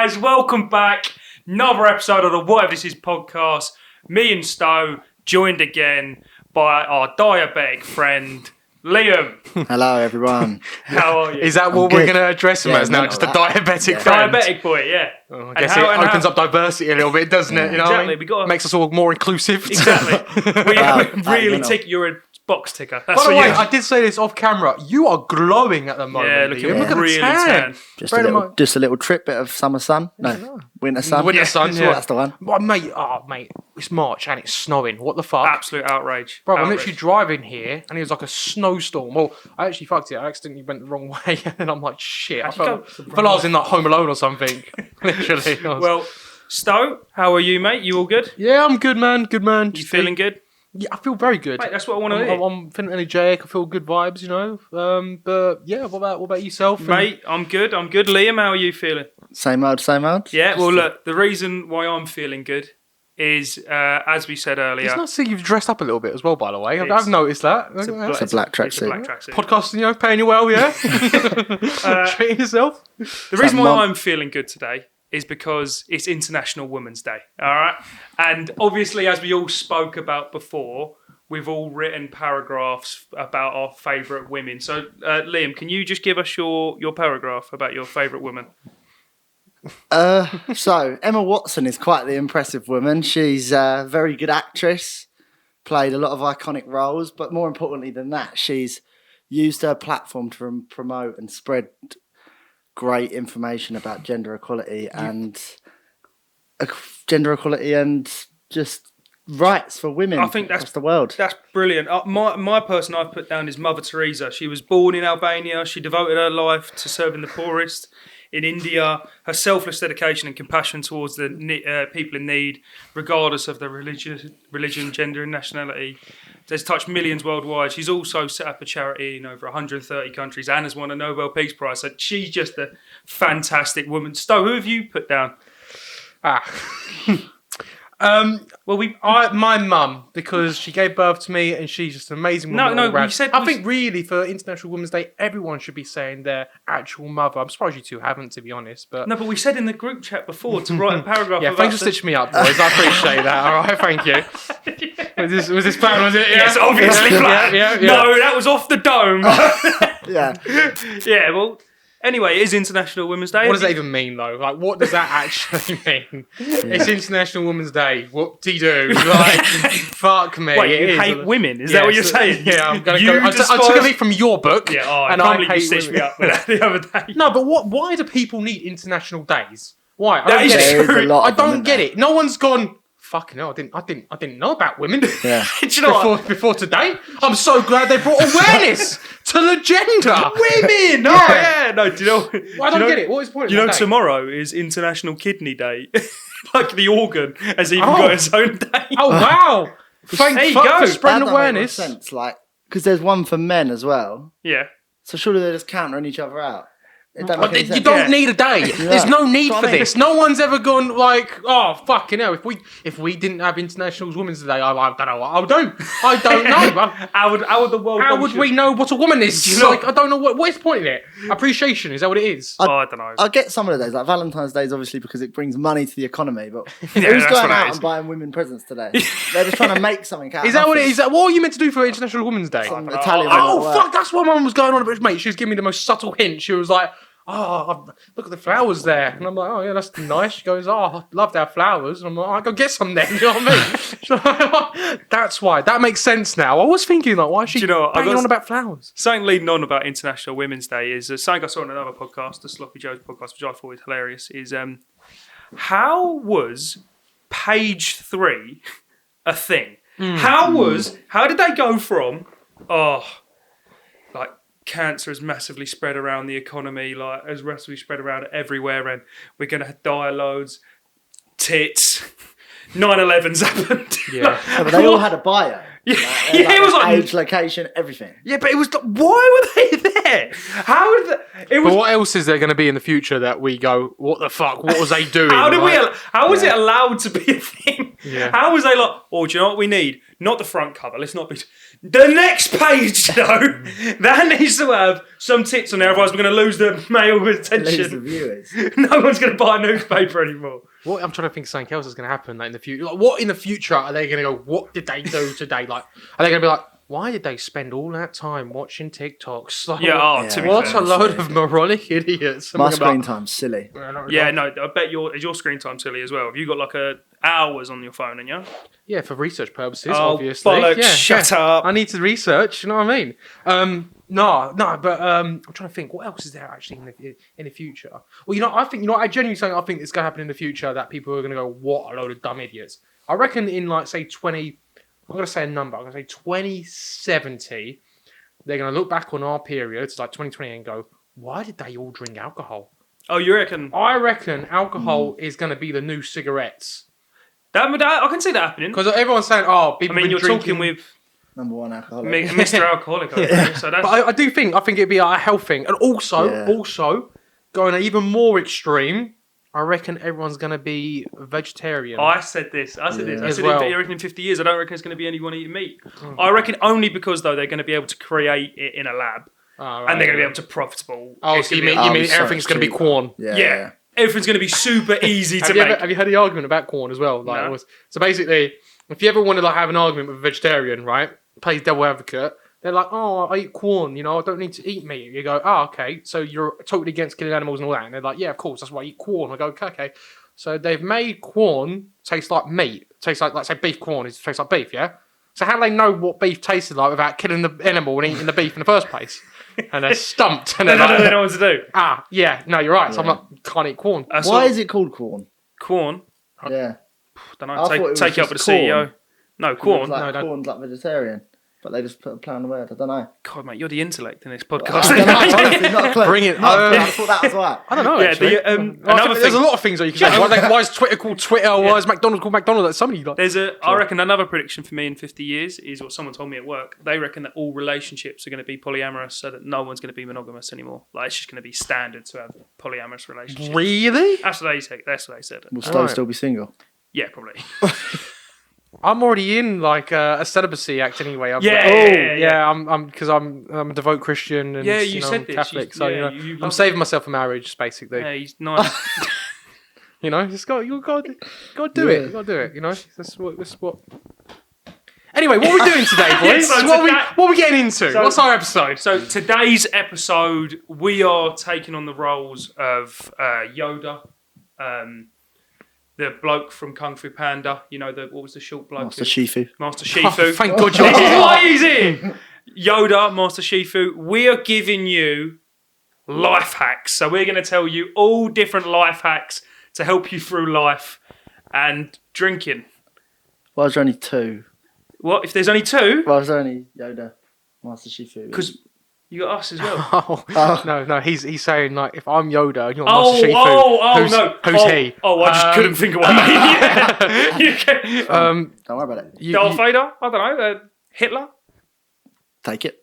guys, welcome back. Another episode of the Whatever This Is podcast. Me and Sto joined again by our diabetic friend, Liam. Hello, everyone. How are you? Is that what we're going to address him as now? Just a diabetic friend? Diabetic boy, yeah. Oh, I guess it opens up diversity a little bit, doesn't it? You know exactly. what I mean? We got Makes us all more inclusive. Exactly. Really tick. You're a box ticker. That's By the what way, you I did say this off camera. You are glowing at the moment. Yeah, looking Look at really the tan. tan. Just a little trip, bit of summer sun. No, winter sun. Winter sun, yeah. That's the one. Oh, mate, it's March and it's snowing. What the fuck? Absolute outrage. Bro, I'm literally driving here and it was like a snowstorm. Well, I actually fucked it. I accidentally went the wrong way and I'm like, shit. I felt I was in like Home Alone or something. Literally. Well, Sto, how are you, mate? You all good? Yeah, I'm good, man. Good, man. You feeling good? Yeah, I feel very good. Mate, that's what I want to hear. I'm feeling energetic. I feel good vibes, you know. But yeah, what about yourself? Mate, I'm good. Liam, how are you feeling? Same old. Yeah, well, look, the reason why I'm feeling good is, as we said earlier... It's nice to see you've dressed up a little bit as well, by the way. I've noticed that. It's a black tracksuit. Podcasting, you know, paying you well, yeah? Treating yourself. The reason why I'm feeling good today is because it's International Women's Day, all right? And obviously, as we all spoke about before, we've all written paragraphs about our favourite women. So, Liam, can you just give us your paragraph about your favourite woman? So, Emma Watson is quite the impressive woman. She's a very good actress, played a lot of iconic roles, but more importantly than that, she's used her platform to promote and spread great information about gender equality and just rights for women across the world. That's brilliant. My person I've put down is Mother Teresa. She was born in Albania. She devoted her life to serving the poorest in India. Her selfless dedication and compassion towards the people in need, regardless of their religion, gender and nationality, has touched millions worldwide. She's also set up a charity in over 130 countries and has won a Nobel Peace Prize. So she's just a fantastic woman. Sto, who have you put down? My mum, because she gave birth to me and she's just an amazing woman. I think really for International Women's Day, everyone should be saying their actual mother. I'm surprised you two haven't, to be honest. But we said in the group chat before to write a paragraph. Yeah, thanks for stitching me up, boys. I appreciate that. All right, thank you. Was this planned? Was it? Yeah. Yes, obviously planned. Yeah. No, that was off the dome. Yeah. Yeah. Well. Anyway, it is International Women's Day. What does that even mean, though? Like, what does that actually mean? It's International Women's Day. What do you do? Like, fuck me. Wait, you hate women? Is that what you're saying? Yeah, I'm going to go. I took a leaf from your book. Yeah, I can't believe you stitched me up with that the other day. No, but why do people need international days? Why? I don't get it. No one's gone... Fucking hell, I didn't know about women. Yeah. Do you know before today. I'm so glad they brought awareness to the gender. Women! No, do you know... I don't get it. What is the point of that day? Tomorrow is International Kidney Day. Like the organ has even got its own day. Oh, wow. Thank fuck for spreading awareness. Sense, like, because there's one for men as well. Yeah. So surely they're just countering each other out. You don't need a day. There's no need for this. No one's ever gone like, oh fucking hell. If we didn't have International Women's Day, I don't know what I would do. I don't know. How would the world? How would we know what a woman is? Like, I don't know what is the point in it. Appreciation, is that what it is? I don't know. I get some of the days, like Valentine's Day is obviously because it brings money to the economy. But who's going out and buying women presents today? They're just trying to make something out. Is that what it is? What are you meant to do for International Women's Day? Italian. Fuck! That's what Mum was going on about. Mate, she was giving me the most subtle hint. She was like, oh, look at the flowers there. And I'm like, oh, yeah, that's nice. She goes, oh, I'd love to have flowers. And I'm like, I'll go get some then. You know what I mean? That's why. That makes sense now. I was thinking, like, why is she banging on about flowers? Something leading on about International Women's Day is something I saw on another podcast, the Sloppy Joe's podcast, which I thought was hilarious, is how was page 3 a thing? How did they go from, cancer has massively spread around the economy, like has massively spread around everywhere, and we're going to die loads. Tits. 9/11's happened. Yeah, but they all had a bio. Yeah, it was like age, location, everything. Yeah, but it was like, why were they there? How did But what else is there going to be in the future that we go, what the fuck? What was they doing? How was it allowed to be a thing? Yeah. How was they like, oh, do you know what we need? Not the front cover. Let's not be... The next page, though, that needs to have some tits on there, otherwise we're going to lose the male Lose the attention. viewers. No one's going to buy a newspaper anymore. What I'm trying to think, something else is going to happen like in the future. Like, what in the future are they going to go? What did they do today? Like, are they going to be like, why did they spend all that time watching TikToks? Like, Yeah, to be what fair. a load of moronic idiots. My I'm gonna be screen time's silly. like, Yeah, no, I bet is your screen time silly as well. Have you got like hours on your phone, and yeah? Yeah, for research purposes, Oh, obviously. bollocks, Yeah, shut up. I need to research, you know what I mean? But I'm trying to think, what else is there actually in the future? Well, I genuinely think I think it's going to happen in the future that people are going to go, what a load of dumb idiots. I reckon in like, say, I'm going to say a number, I'm going to say 2070, they're going to look back on our period, it's like 2020, and go, why did they all drink alcohol? Oh, you reckon? I reckon alcohol is going to be the new cigarettes. That I can see that happening. Because everyone's saying, oh, people I mean, been you're drinking... talking with Number one alcoholic. Mr. Alcoholic, over there, so that's... But I think it'd be a health thing. And also, going even more extreme, I reckon everyone's going to be vegetarian. I said this. I said As I well. reckon in 50 years, I don't reckon it's going to be anyone eating meat. I reckon only because, though, they're going to be able to create it in a lab. Oh, And they're going to be able to profitable. Oh, it's so you gonna mean, be- you mean so everything's going to be cheap. corn? Yeah. Everything's going to be super easy to Have you, make. have you heard the argument about corn as well? Like, No. So basically, if you ever want to like have an argument with a vegetarian, right, plays devil advocate, they're like, oh, I eat corn, I don't need to eat meat. You go, oh, okay, so you're totally against killing animals and all that. And they're like, yeah, of course, that's why I eat corn. I go, okay. So they've made corn taste like meat. Tastes like say, beef corn tastes like beef, yeah? So how do they know what beef tasted like without killing the animal and eating the beef in the first place? And they're stumped. And They they're don't like, know what to do. yeah, no, you're right. So I'm like, can't eat corn. Why is it called corn? Corn? Yeah. Don't I know. thought it was Take it up with the just corn. CEO. No, It's corn. like No, don't- corn's like vegetarian. But they just put a play on the word. I don't know. God, mate, you're the intellect in this I podcast. don't know. Honestly, not a clue. Bring it. Not a clue. I thought that was right. I don't know. Yeah, actually. another There's a thing- lot of things that you can say. Why is Twitter called Twitter? Why is McDonald's called McDonald's? Like somebody like. I reckon another prediction for me in 50 years is what someone told me at work. They reckon that all relationships are going to be polyamorous, so that no one's going to be monogamous anymore. Like, it's just going to be standard to have polyamorous relationships. Really? That's what they said. That's what they said. Will Stowe Right. still be single? Yeah, probably. I'm already in like a celibacy act anyway. Yeah. I'm because I'm a devout Christian and Yeah, you said I'm this. Catholic, You- so yeah, you you I'm love- saving myself for marriage, basically. Yeah, he's nice. Just got you got to do it. You got to do it. That's what. Anyway, what are we doing today, boys? So what today- are we getting into? So- What's our episode? So today's episode, we are taking on the roles of Yoda, the bloke from Kung Fu Panda. What was the short bloke? Master Shifu. Master Shifu. Oh, thank God you're This is here. why he's here. Yoda, Master Shifu. We are giving you life hacks. So we're going to tell you all different life hacks to help you through life and drinking. Why is there only two? What if there's only two? Why is there only Yoda, Master Shifu? Because you got us as well. Oh. No, he's saying like if I'm Yoda and you're Oh, Master Shifu, no. who's he? Oh, I just couldn't think of one. You can- Don't worry about it. Darth Vader? I don't know. Hitler? Take it.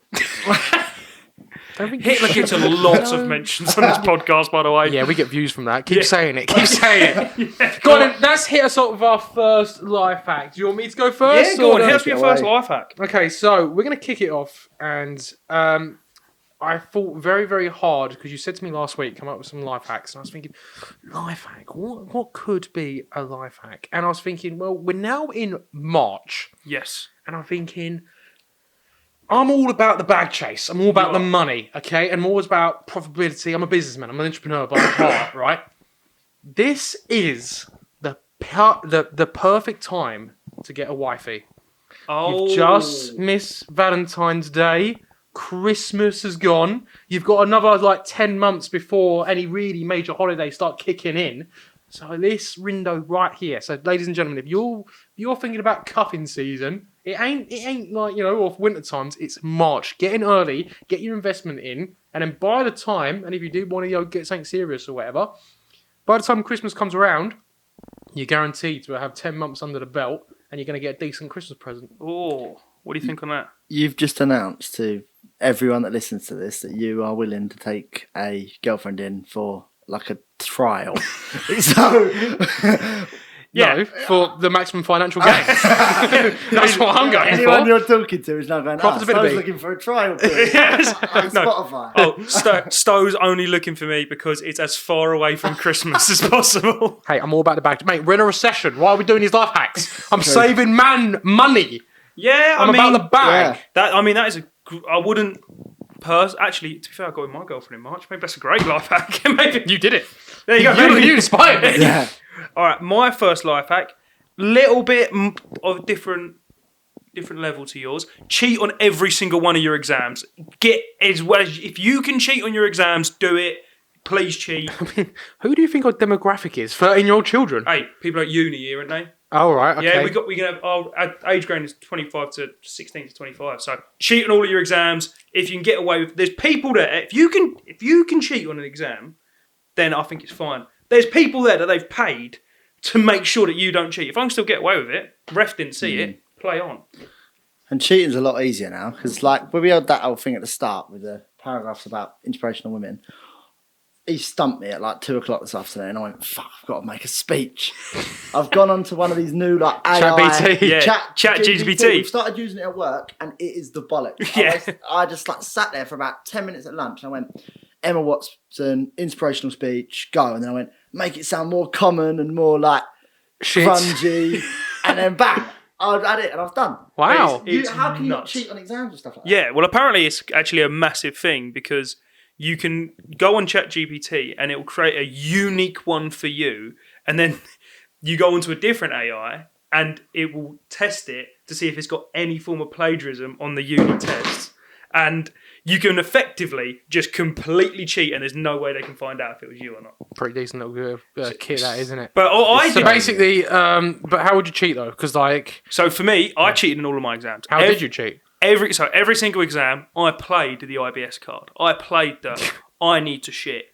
Hitler gets a lot of mentions on this podcast, by the way. Yeah, we get views from that. Keep Yeah. saying it. Keep saying it. Go on, then, let's hit us up with our first life hack. Do you want me to go first? Yeah, go on. or- Hit us with your first life hack. Okay, so we're going to kick it off. And I thought very, very hard because you said to me last week, come up with some life hacks. And I was thinking, life hack? What could be a life hack? And I was thinking, well, we're now in March. Yes. And I'm thinking, I'm all about the bag chase. I'm all about the money, okay? And I'm always about profitability. I'm a businessman. I'm an entrepreneur by heart, right? This is the perfect time to get a wifey. Oh. You've just missed Valentine's Day. Christmas is gone. You've got another like 10 months before any really major holidays start kicking in. So this window right here. So ladies and gentlemen, if you're thinking about cuffing season, it ain't like, off winter times. It's March. Get in early, get your investment in, and then by the time, and if you do want to get something serious or whatever, by the time Christmas comes around, you're guaranteed to have 10 months under the belt, and you're going to get a decent Christmas present. Oh. What do you think on that? You've just announced to everyone that listens to this that you are willing to take a girlfriend in for like a trial. So Yeah. No, for the maximum financial gain. That's what I'm going Anyone for. you're talking to is now going, Profitability. Stowe's looking for a trial period Yes. on No. Spotify. Oh, Stowe's only looking for me because it's as far away from Christmas as possible. Hey, I'm all about the bag. Mate, we're in a recession. Why are we doing these life hacks? I'm saving money. Yeah, I'm about the bag. That is I wouldn't. Actually, to be fair, I got with my girlfriend in March. Maybe that's a great life hack. Maybe You did it. there you go. You inspired me. Yeah. All right, my first life hack, little bit of different level to yours. Cheat on every single one of your exams. Get as well as if you can cheat on your exams, do it. Please cheat. Who do you think our demographic is? 13-year-old children. Hey, people at uni here, aren't they? Oh, right. Okay. Yeah, we can have our age grade is 25 to 16 to 25. So cheat on all of your exams. If you can get away with, there's people there. If you can cheat on an exam, then I think it's fine. There's people there that they've paid to make sure that you don't cheat. If I can still get away with it, ref didn't see it. Play on. And cheating's a lot easier now because, like, when we had that whole thing at the start with the paragraphs about inspirational women, he stumped me at like 2:00 this afternoon. And I went, "Fuck! I've got to make a speech." I've gone onto one of these new like AI ChatGPT. Yeah. Chat ChatGPT. We've started using it at work, and it is the bollocks. Yeah. I just like sat there for about 10 minutes at lunch, and I went, "Emma Watson, inspirational speech, go." And then I went, "Make it sound more common and more like Shit. grungy," and then bang, I've had it, and I've done. Wow. It's How can you not nuts. cheat on exams and stuff like that? Yeah, well, apparently it's actually a massive thing because you can go on ChatGPT and it will create a unique one for you, and then you go onto a different AI and it will test it to see if it's got any form of plagiarism on the uni tests. And you can effectively just completely cheat, and there's no way they can find out if it was you or not. Pretty decent little kit, that, isn't it? But I So did. basically, but how would you cheat, though? Because, like, So for me, I cheated in all of my exams. how did you cheat? Every single exam, I played the IBS card. I played the I need to shit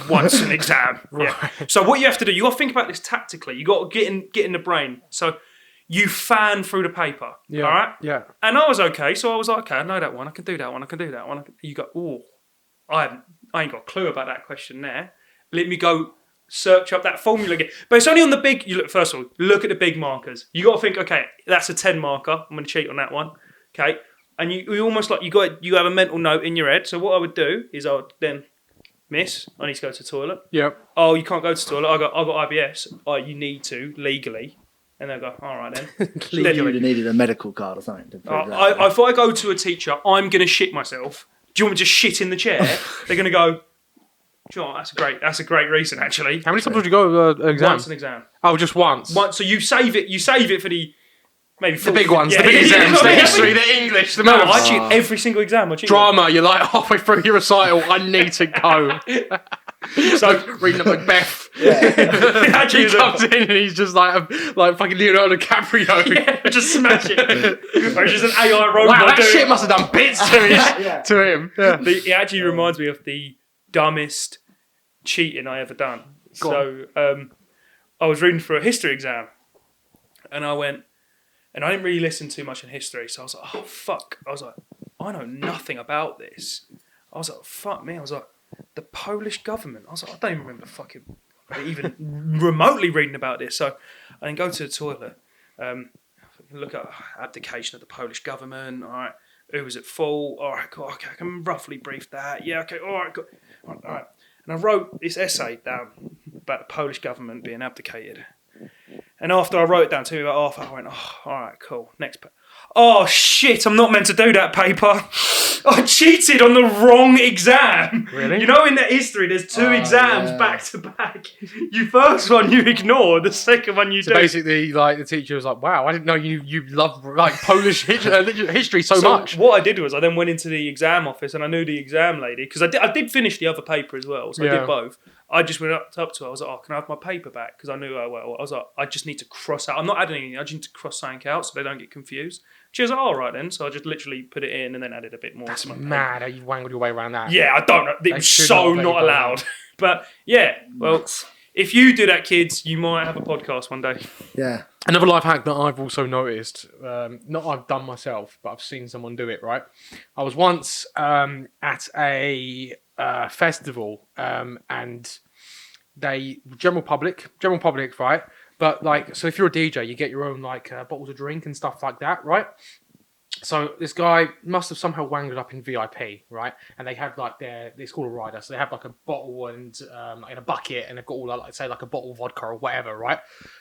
once an exam. Yeah. So what you have to do, you got to think about this tactically. You got to get in the brain. So you fan through the paper. Yeah. All right. Yeah. And I was okay. So I was like, okay, I know that one. I can do that one. I can do that one. You go, oh, I ain't got a clue about that question there. Let me go search up that formula again. But it's only on the big. You look first of all. Look at the big markers. You got to think, okay, that's a 10 marker. I'm going to cheat on that one. Okay, and you almost like you have a mental note in your head. So what I would do is I would then, miss, I need to go to the toilet. Yep. Oh, you can't go to the toilet. I got IBS. Oh, you need to legally. And they'll go, all right then. You would have needed a medical card or something to prove that. If I go to a teacher, I'm going to shit myself. Do you want me to shit in the chair? They're going to go, "Do you know what, that's a great reason actually. How many times would you go to an exam? Once an exam. Oh, just once. So you save it for the maybe The big ones, Yeah, the big yeah, exams, yeah. the history, the English, the No, maths. I cheat every single exam. I cheat. Drama, you're like halfway through your recital, I need to go. So Reading up Macbeth. actually, He comes in and he's just like fucking Leonardo DiCaprio. yeah, just smash it. Or it's just an AI robot. Wow, that doing shit it. must have done bits to him. Yeah. It actually reminds me of the dumbest cheating I ever done. I was reading for a history exam, and I went, and I didn't really listen too much in history, so I was like, oh fuck. I was like, I know nothing about this. I was like, fuck me. I was like, the Polish government. I was like, I don't even remember fucking even remotely reading about this. So I then go to the toilet, look at abdication of the Polish government. All right, who was at fault? All right, cool. Okay, I can roughly brief that. Yeah, okay, all right, good. All right. And I wrote this essay down about the Polish government being abdicated. And after I wrote it down, to me about half, I went, oh, all right, cool. Next. Oh shit! I'm not meant to do that paper. I cheated on the wrong exam. Really? You know, in the history, there's two exams back to back. You first one you ignore, the second one you So do. basically, like, the teacher was like, wow, I didn't know you love like Polish history so much. What I did was I then went into the exam office and I knew the exam lady because I did finish the other paper as well, so I Yeah. did both. I just went up to her. I was like, "Oh, can I have my paper back?" Because I knew her well. I was like, "I just need to cross out. I'm not adding anything. I just need to cross something out so they don't get confused." She was like, "All right then." So I just literally put it in and then added a bit more. That's to my paper. mad how you wangled your way around that. Yeah, I don't know. It was should so not let not you go allowed. But yeah, well, if you do that, kids, you might have a podcast one day. Yeah. Another life hack that I've also noticed, not I've done myself, but I've seen someone do it, right? I was once at a festival and general public, right? But like, so if you're a DJ, you get your own like bottles of drink and stuff like that, right? So this guy must have somehow wangled up in VIP, right? And they have like it's called a rider, so they have like a bottle and like in a bucket, and they've got all like say like a bottle of vodka or whatever, right?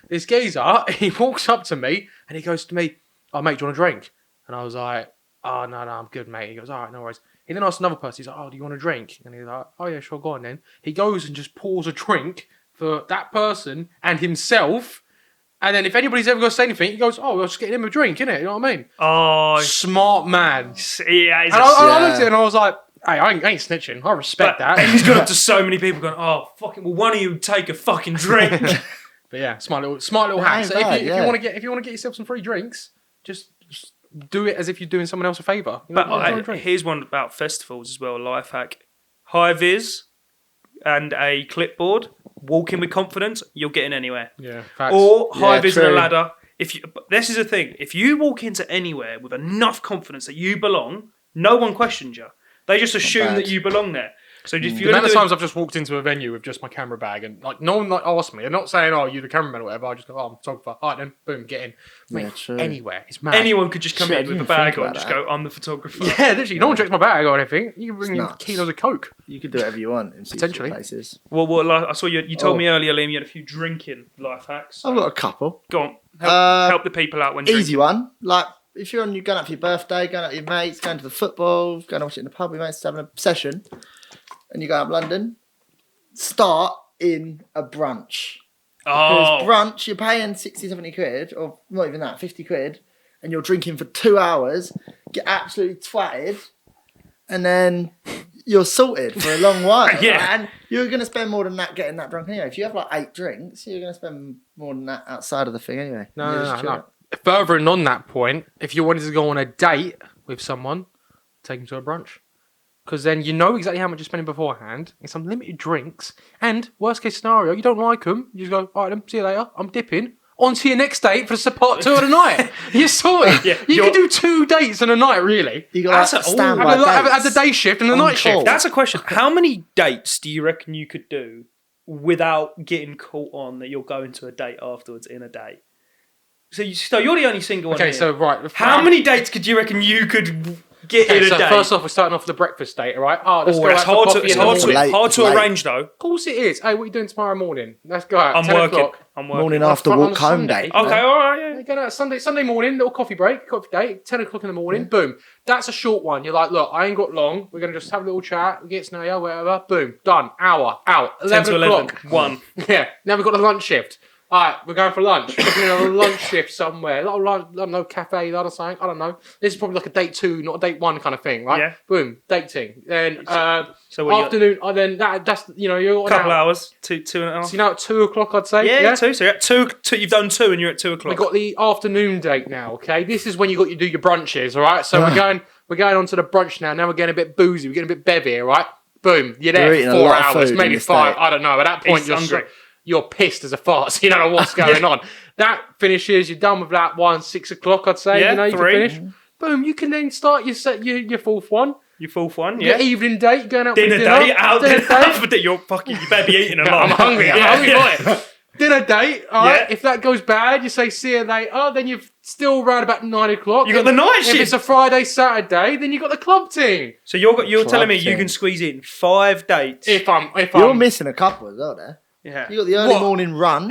This geezer, he walks up to me and he goes to me, "Oh mate, do you want a drink?" And I was like, "Oh no, I'm good, mate." He goes, "All right, no worries." He then asks another person, he's like, "Oh, do you want a drink?" And he's like, "Oh yeah, sure, go on then." He goes and just pours a drink for that person and himself. And then if anybody's ever going to say anything, he goes, "Oh, we're just getting him a drink, innit?" You know what I mean? Oh, Smart man. Yeah, And I looked at it and I was like, "Hey, I ain't snitching. I respect that." And he's gone up to so many people going, "Oh, fucking, well, one of you take a fucking drink." But yeah, smart little hack. So if you want to get yourself some free drinks, just do it as if you're doing someone else a favour. You know, But here's one about festivals as well, a life hack. High vis and a clipboard, walk in with confidence, you're getting anywhere. Yeah, facts. Or high vis and a true. ladder. But this is the thing, if you walk into anywhere with enough confidence that you belong, no one questions you. They just assume that you belong there. So if The you're amount of times I've just walked into a venue with just my camera bag and like no one like asked me. I'm not saying, "Oh, you're the cameraman" or whatever. I just go, "Oh, I'm a photographer." All right, then boom, get in. Mate, true. anywhere. It's mad. anyone could just come Shit, I in with a didn't bag think on and about just that. go, "I'm the photographer." Yeah, literally. No one checks my bag or anything. You can bring in nuts. kilos of coke. You could do whatever you want in Potentially. places. Well, like, I saw you told Oh. me earlier, Liam, you had a few drinking life hacks. I've got a couple. Go on, help the people out when Easy drinking. one. Like, if you're going out for your birthday, going out with your mates, going to the football, going to watch it in the pub with your mates, having a session, and you go up London, start in a brunch. Because Oh, brunch, you're paying 60, 70 quid, or not even that, 50 quid, and you're drinking for 2 hours, get absolutely twatted, and then you're sorted for a long while. Yeah. Right? And you're going to spend more than that getting that drunk anyway. If you have like 8 drinks, you're going to spend more than that outside of the thing anyway. You just chill No. out. Furthering on that point, if you wanted to go on a date with someone, take them to a brunch. Because then you know exactly how much you're spending beforehand. It's unlimited drinks. And worst case scenario, you don't like them. You just go, "All right, then, see you later. I'm dipping. On to your next date for part 2 of the night." You're sorted. Yeah, you can do 2 dates in a night, really. You got like, That's standby Have the dates. day shift and the On night call. shift. that's a question. How many dates do you reckon you could do without getting caught on that you're going to a date afterwards in a date? So you're the only single one Okay, here. so right. How many dates could you reckon you could get in a So day? first off, we're starting off with the breakfast date, all right? Oh, let's go It's out for hard to, coffee it's in the hard morning. to, Late, hard to late. arrange though. Of course it is. Hey, what are you doing tomorrow morning? Let's go out. I'm 10 working. o'clock. I'm working. Morning On after a walk home Sunday. date. Okay, all right. Yeah. We're going out Sunday morning, little coffee break, coffee date, 10 o'clock in the morning, boom. That's a short one. You're like, "Look, I ain't got long. We're going to just have a little chat, we get to know you, whatever, boom, done. Hour, out. 10 11 to 11. o'clock. 1. Yeah, now we've got the lunch shift. All right, we're going for lunch. We're going on a lunch shift somewhere. A little lunch, I don't know, cafe, I don't know. This is probably like a date 2, not a date 1 kind of thing, right? Yeah. Boom, dating. Then So what, afternoon, then that's, you're a couple out. hours, two and a half. So you're now at 2 o'clock, I'd say. Yeah, 2. So you're at 2, you've done 2 and you're at 2 o'clock. We've got the afternoon date now, okay? This is when you got to do your brunches, all right? So we're going on to the brunch now. Now we're getting a bit boozy. We're getting a bit bevy, all right? Boom. You're there You're eating for a 4 lot of hours, food maybe in this 5. date. I don't know. At that point, He's you're hungry. you're pissed as a fart, so you don't know what's going on. That finishes. You're done with that one, 6 o'clock, I'd say. Yeah, You 3. can finish. Boom. You can then start your fourth one. Your 4th one, Your yeah. evening date, going out Dinner for dinner. date, out Dinner dinner date. for dinner. You better be eating a lot. I'm hungry. I'm hungry for it. Dinner date, all right? Yeah. If that goes bad, you say see you later. Then you've still around about 9 o'clock. You got the night If shift. it's a Friday, Saturday, then you got the club team. So you're telling me you thing. can squeeze in 5 dates. If You're I'm missing a couple as well there. Yeah. You got the early What? morning run,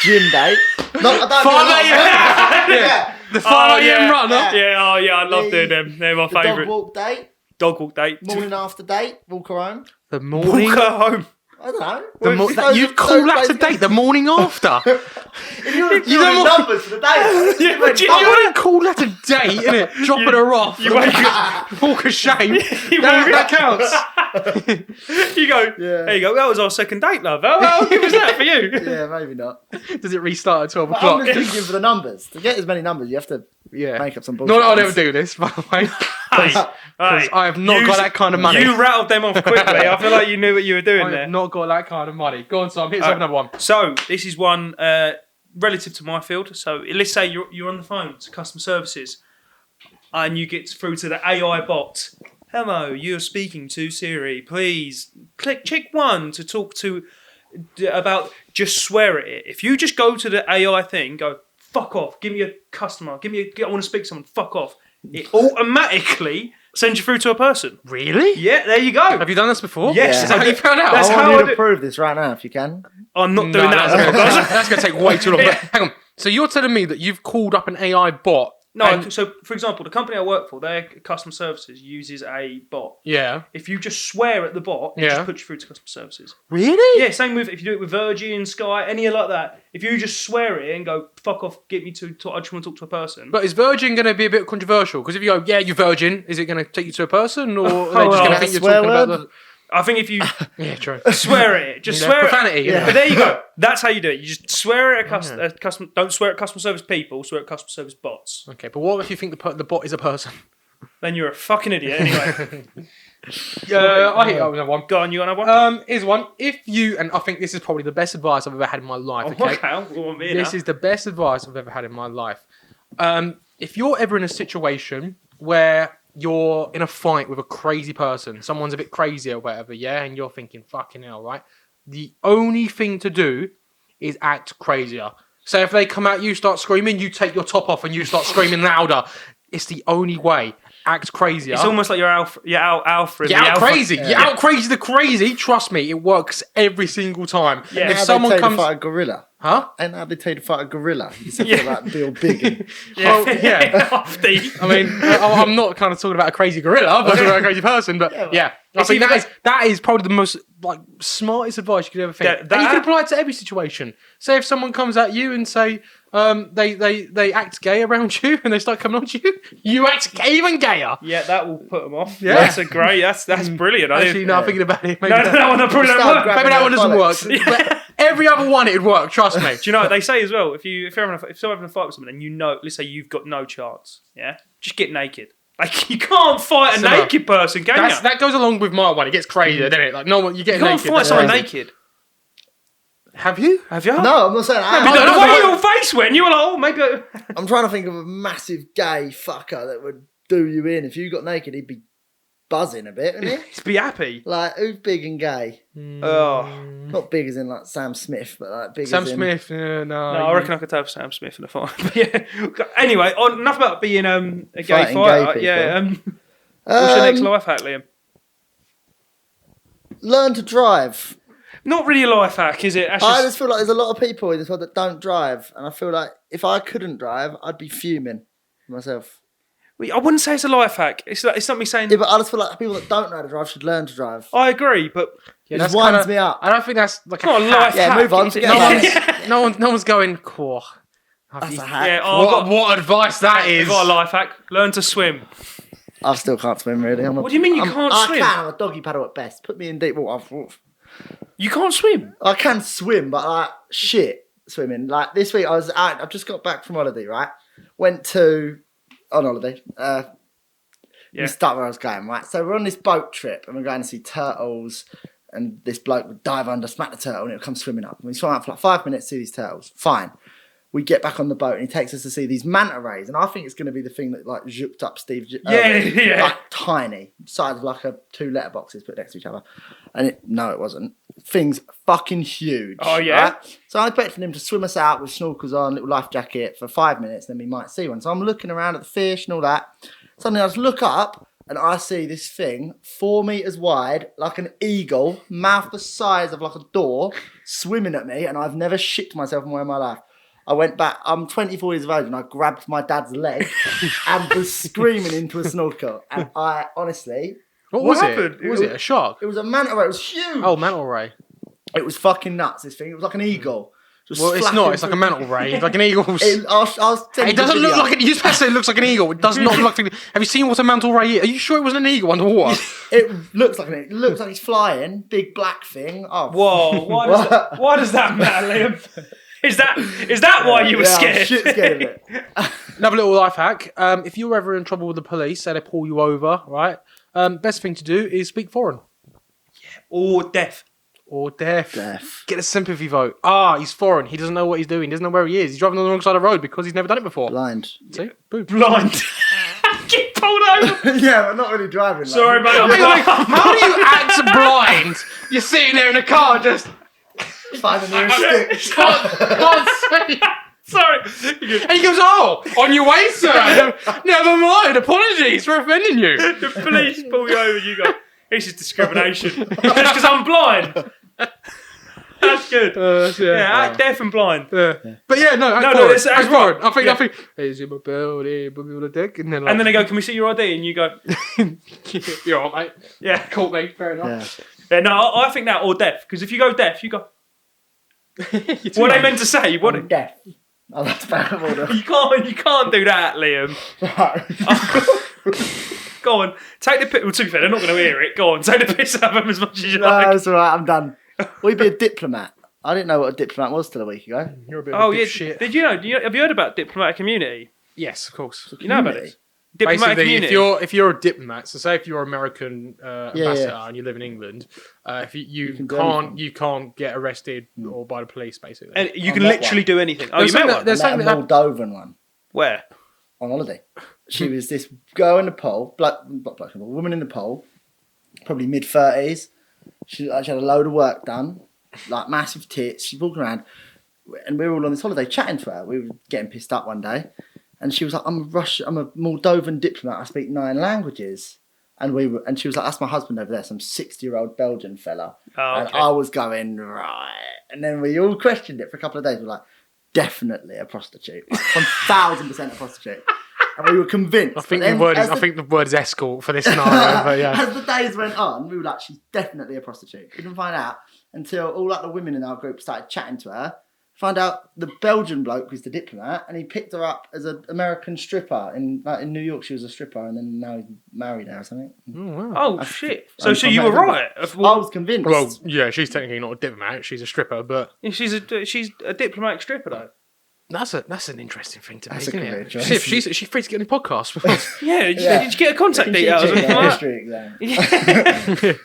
gym date. Not, I don't 5 do a lot of- yeah. the 5 a.m. yeah. runner. Yeah, I love doing them. They're my The dog favourite. walk date, Dog walk date. morning after date, walk home. The morning. Walk her home. I don't know. You'd call that a date. The morning after. If you want to You do know the what? numbers for the day, Yeah, but You wouldn't call that a date, innit? Dropping her off. You wake up. Walk of shame. You that counts. You go. Yeah. There you go. That was our second date, love. How good was that for you? yeah, maybe not. Does it restart at 12 But o'clock? I'm just thinking for the numbers. To get as many numbers, you have to Yeah. make up some bullshit. Not that I'll ones. ever do this, by the way. Hey, Because I have not got that kind of money. You rattled them off quickly. I feel like you knew what you were doing I there. have not got that kind of money. Go on, Sam. Hit us up another one. So this is one relative to my field. So let's say you're on the phone to customer services, and you get through to the AI bot. Hello, you're speaking to Siri. Please check 1 to talk to about just swear at it. If you just go to the AI thing, go fuck off, give me a customer, I want to speak to someone, fuck off. It automatically sends you through to a person. Really? Yeah, there you go. Have you done this before? Yes. Is that how you found out? That's I how want I you do- to prove this right now if you can. I'm not doing that. That's going to take way too long. But hang on. So you're telling me that you've called up an AI bot? No, so for example, the company I work for, their customer services uses a bot. Yeah. If you just swear at the bot, it just puts you through to customer services. Really? Yeah, same with if you do it with Virgin, Sky, any like that. If you just swear it and go, fuck off, get me to talk, I just want to talk to a person. But is Virgin going to be a bit controversial? Because if you go, yeah, you're Virgin, is it going to take you to a person? Or are they just going to think you're swear talking about word? the... I think if you Yeah, true. swear at it, just Yeah, swear profanity, it. yeah. But there you go. That's how you do it. You just swear at a customer. Don't swear at customer service people. Swear at customer service bots. Okay, but what if you think the bot is a person? Then you're a fucking idiot. Anyway, I hate another one. go on. You want another one? Here's one. If you, and I think this is probably the best advice I've ever had in my life, okay? This is the best advice I've ever had in my life. If you're ever in a situation where you're in a fight with a crazy person, someone's a bit crazy or whatever, yeah, and you're thinking, fucking hell, right? The only thing to do is act crazier. So if they come at you, start screaming, you take your top off and you start screaming louder. It's the only way. Act crazier. It's almost like you're Alpha. You're out Crazy. You're out crazy the crazy. Trust me, it works every single time. Yeah. If How someone they tell you comes, to fight a gorilla. huh? Ain't how they tell you to fight a gorilla. You said to like feel big. And, Oh, yeah. Lofty. I mean, I'm not kind of talking about a crazy gorilla, but talking about a crazy person. But yeah, I think that is probably the most like smartest advice you could ever think. Yeah, And you can apply it to every situation. Say if someone comes at you and say they act gay around you and they start coming on to you, you act even gayer. Yeah, that will put them off. Yeah. That's a great. That's brilliant. Actually, now thinking about it, maybe no, that one probably don't Start work. grabbing maybe that one doesn't work. bollocks. But every other one, it'd work. Trust me. Do you know what they say as well? If someone's having a fight with someone and you know, let's say you've got no chance, yeah, just get naked. Like you can't fight a Similar. naked person, can you? That goes along with my one. It gets crazier, doesn't it? Like no one, you get You can't naked. fight that's someone crazy. naked. Have you? Have you? no, I'm not saying that. But the no, way no. your face went, you were like, oh, maybe. I'm trying to think of a massive gay fucker that would do you in. If you got naked, he'd be buzzing a bit, wouldn't he? To be happy. Like, who's big and gay? Oh. Not big as in like Sam Smith, but like big Sam as in... Smith. No, No, I reckon I could have Sam Smith in a fight. But yeah. Anyway, enough about being a gay Fighting fighter. gay Yeah. What's your next life hack, Liam? Learn to drive. Not really a life hack, is it? That's I just, just feel like there's a lot of people in this world that don't drive, and I feel like if I couldn't drive, I'd be fuming myself. I wouldn't say it's a life hack. It's not me saying. Yeah, but I just feel like people that don't know how to drive should learn to drive. I agree, but Yeah, It that's just winds kinda- me up. I don't think that's like not a a life hack. Yeah, hack. move on. Is it? Forget about No one's going. Cool. That's a hack. Yeah, oh, What advice that I've is? got a life hack. Learn to swim. I still can't swim, really. What do you mean you can't I swim? can. I'm a doggy paddle at best. Put me in deep water. You can't swim. I can swim, but like shit swimming. Like this week, I was out. I've just got back from holiday. Right, went on holiday. Yeah. We start where I was going. Right, so we're on this boat trip, and we're going to see turtles. And this bloke would dive under, smack the turtle, and it would come swimming up. And we swam out for like 5 minutes to see these turtles. Fine. We get back on the boat, and he takes us to see these manta rays. And I think it's going to be the thing that like zooked up Steve. Yeah. Like tiny, size of like 2 letterboxes put next to each other. And no, it wasn't. Thing's fucking huge. Oh, yeah? Right? So I expected him to swim us out with snorkels on, little life jacket for 5 minutes, then we might see one. So I'm looking around at the fish and all that. Suddenly I just look up, and I see this thing 4 meters wide, like an eagle, mouth the size of like a door, swimming at me, and I've never shit myself more in my life. I went back, I'm 24 years of age, and I grabbed my dad's leg and was screaming into a snorkel. And I honestly, What What was happened? it? Was it a shark? it was a manta ray, it was huge. Oh, mantle ray. It was fucking nuts, this thing. It was like an eagle. Just Well, it's flapping not. It's like a through- mantle ray. It's like an eagle's. It It doesn't look like it. You supposed to say it looks like an eagle. It does not look like. Have you seen what a mantle ray is? Are you sure it wasn't an eagle underwater? It looks like an eagle. It looks like it's flying. Big black thing. Oh, Whoa! Why does that matter, Liam? Is that why you were yeah, I'm scared? shit scared of it. Another little life hack. If you're ever in trouble with the police, say they pull you over, right? Best thing to do is speak foreign Or deaf. or deaf. Deaf. Get a sympathy vote. He's foreign. He doesn't know what he's doing. He doesn't know where he is. He's driving on the wrong side of the road because he's never done it before. Blind. See? Boom. Blind. Get pulled over. Yeah, I'm not really driving. Sorry, mate. I'm Hang on, blind. how do you act blind? You're sitting there in a car just... Find the nearest stick. Can't say. Sorry. And he goes, "Oh, on your way, sir. Never mind. Apologies for offending you." The police pull you over and you go, this is discrimination. Just because I'm blind. That's good. Act deaf and blind. Yeah. But yeah, no, it's Warren. right. I think, is it my belly, put me on the deck? And then, they go, can we see your ID? And you go, you're all right, mate. yeah. Caught me, fair enough. Yeah, no, I think that or deaf. Because if you go deaf, you go, what are they meant to say? What? I'm deaf. Oh, that's bad order. You can't do that, Liam. Go on, take the piss. Well, to be fair, they're not going to hear it. Go on, take the piss out of them as much as you like. No, it's alright, I'm done. We'd be a diplomat. I didn't know what a diplomat was till a week ago. You're a bit of a shit. Did you know? Have you heard about diplomatic immunity? Yes, of course. You know about it? Diplomatic Basically, immunity. if you're a diplomat, so say if you're an American ambassador and you live in England, if you can't get arrested or by the police, basically. And you can literally do anything. Oh, you met one? There's I met a Moldovan one Where? on holiday. She was this girl in the pole, woman in the pole, probably mid-30s. She had a load of work done, like massive tits. She's walking around, and we were all on this holiday chatting to her. We were getting pissed up one day, and she was like, I'm a Moldovan diplomat. I speak 9 languages. And she was like, that's my husband over there, some 60-year-old Belgian fella. Oh, okay. And I was going, right. And then we all questioned it for a couple of days. We were like, definitely a prostitute. 1,000% a prostitute. And we were convinced. I think the word is escort for this scenario. But yeah. As the days went on, we were like, she's definitely a prostitute. We didn't find out until all like the women in our group started chatting to her. Find out the Belgian bloke was the diplomat, and he picked her up as an American stripper in New York. She was a stripper, and then now he's married her or something. Oh, wow. Shit! So you were right. I was convinced. Well, yeah, she's technically not a diplomat; she's a stripper. But she's a diplomatic stripper, though. That's an interesting thing to me, That's isn't a it? career See if she's free to get any podcasts. Yeah, did you get a contact details? History exam.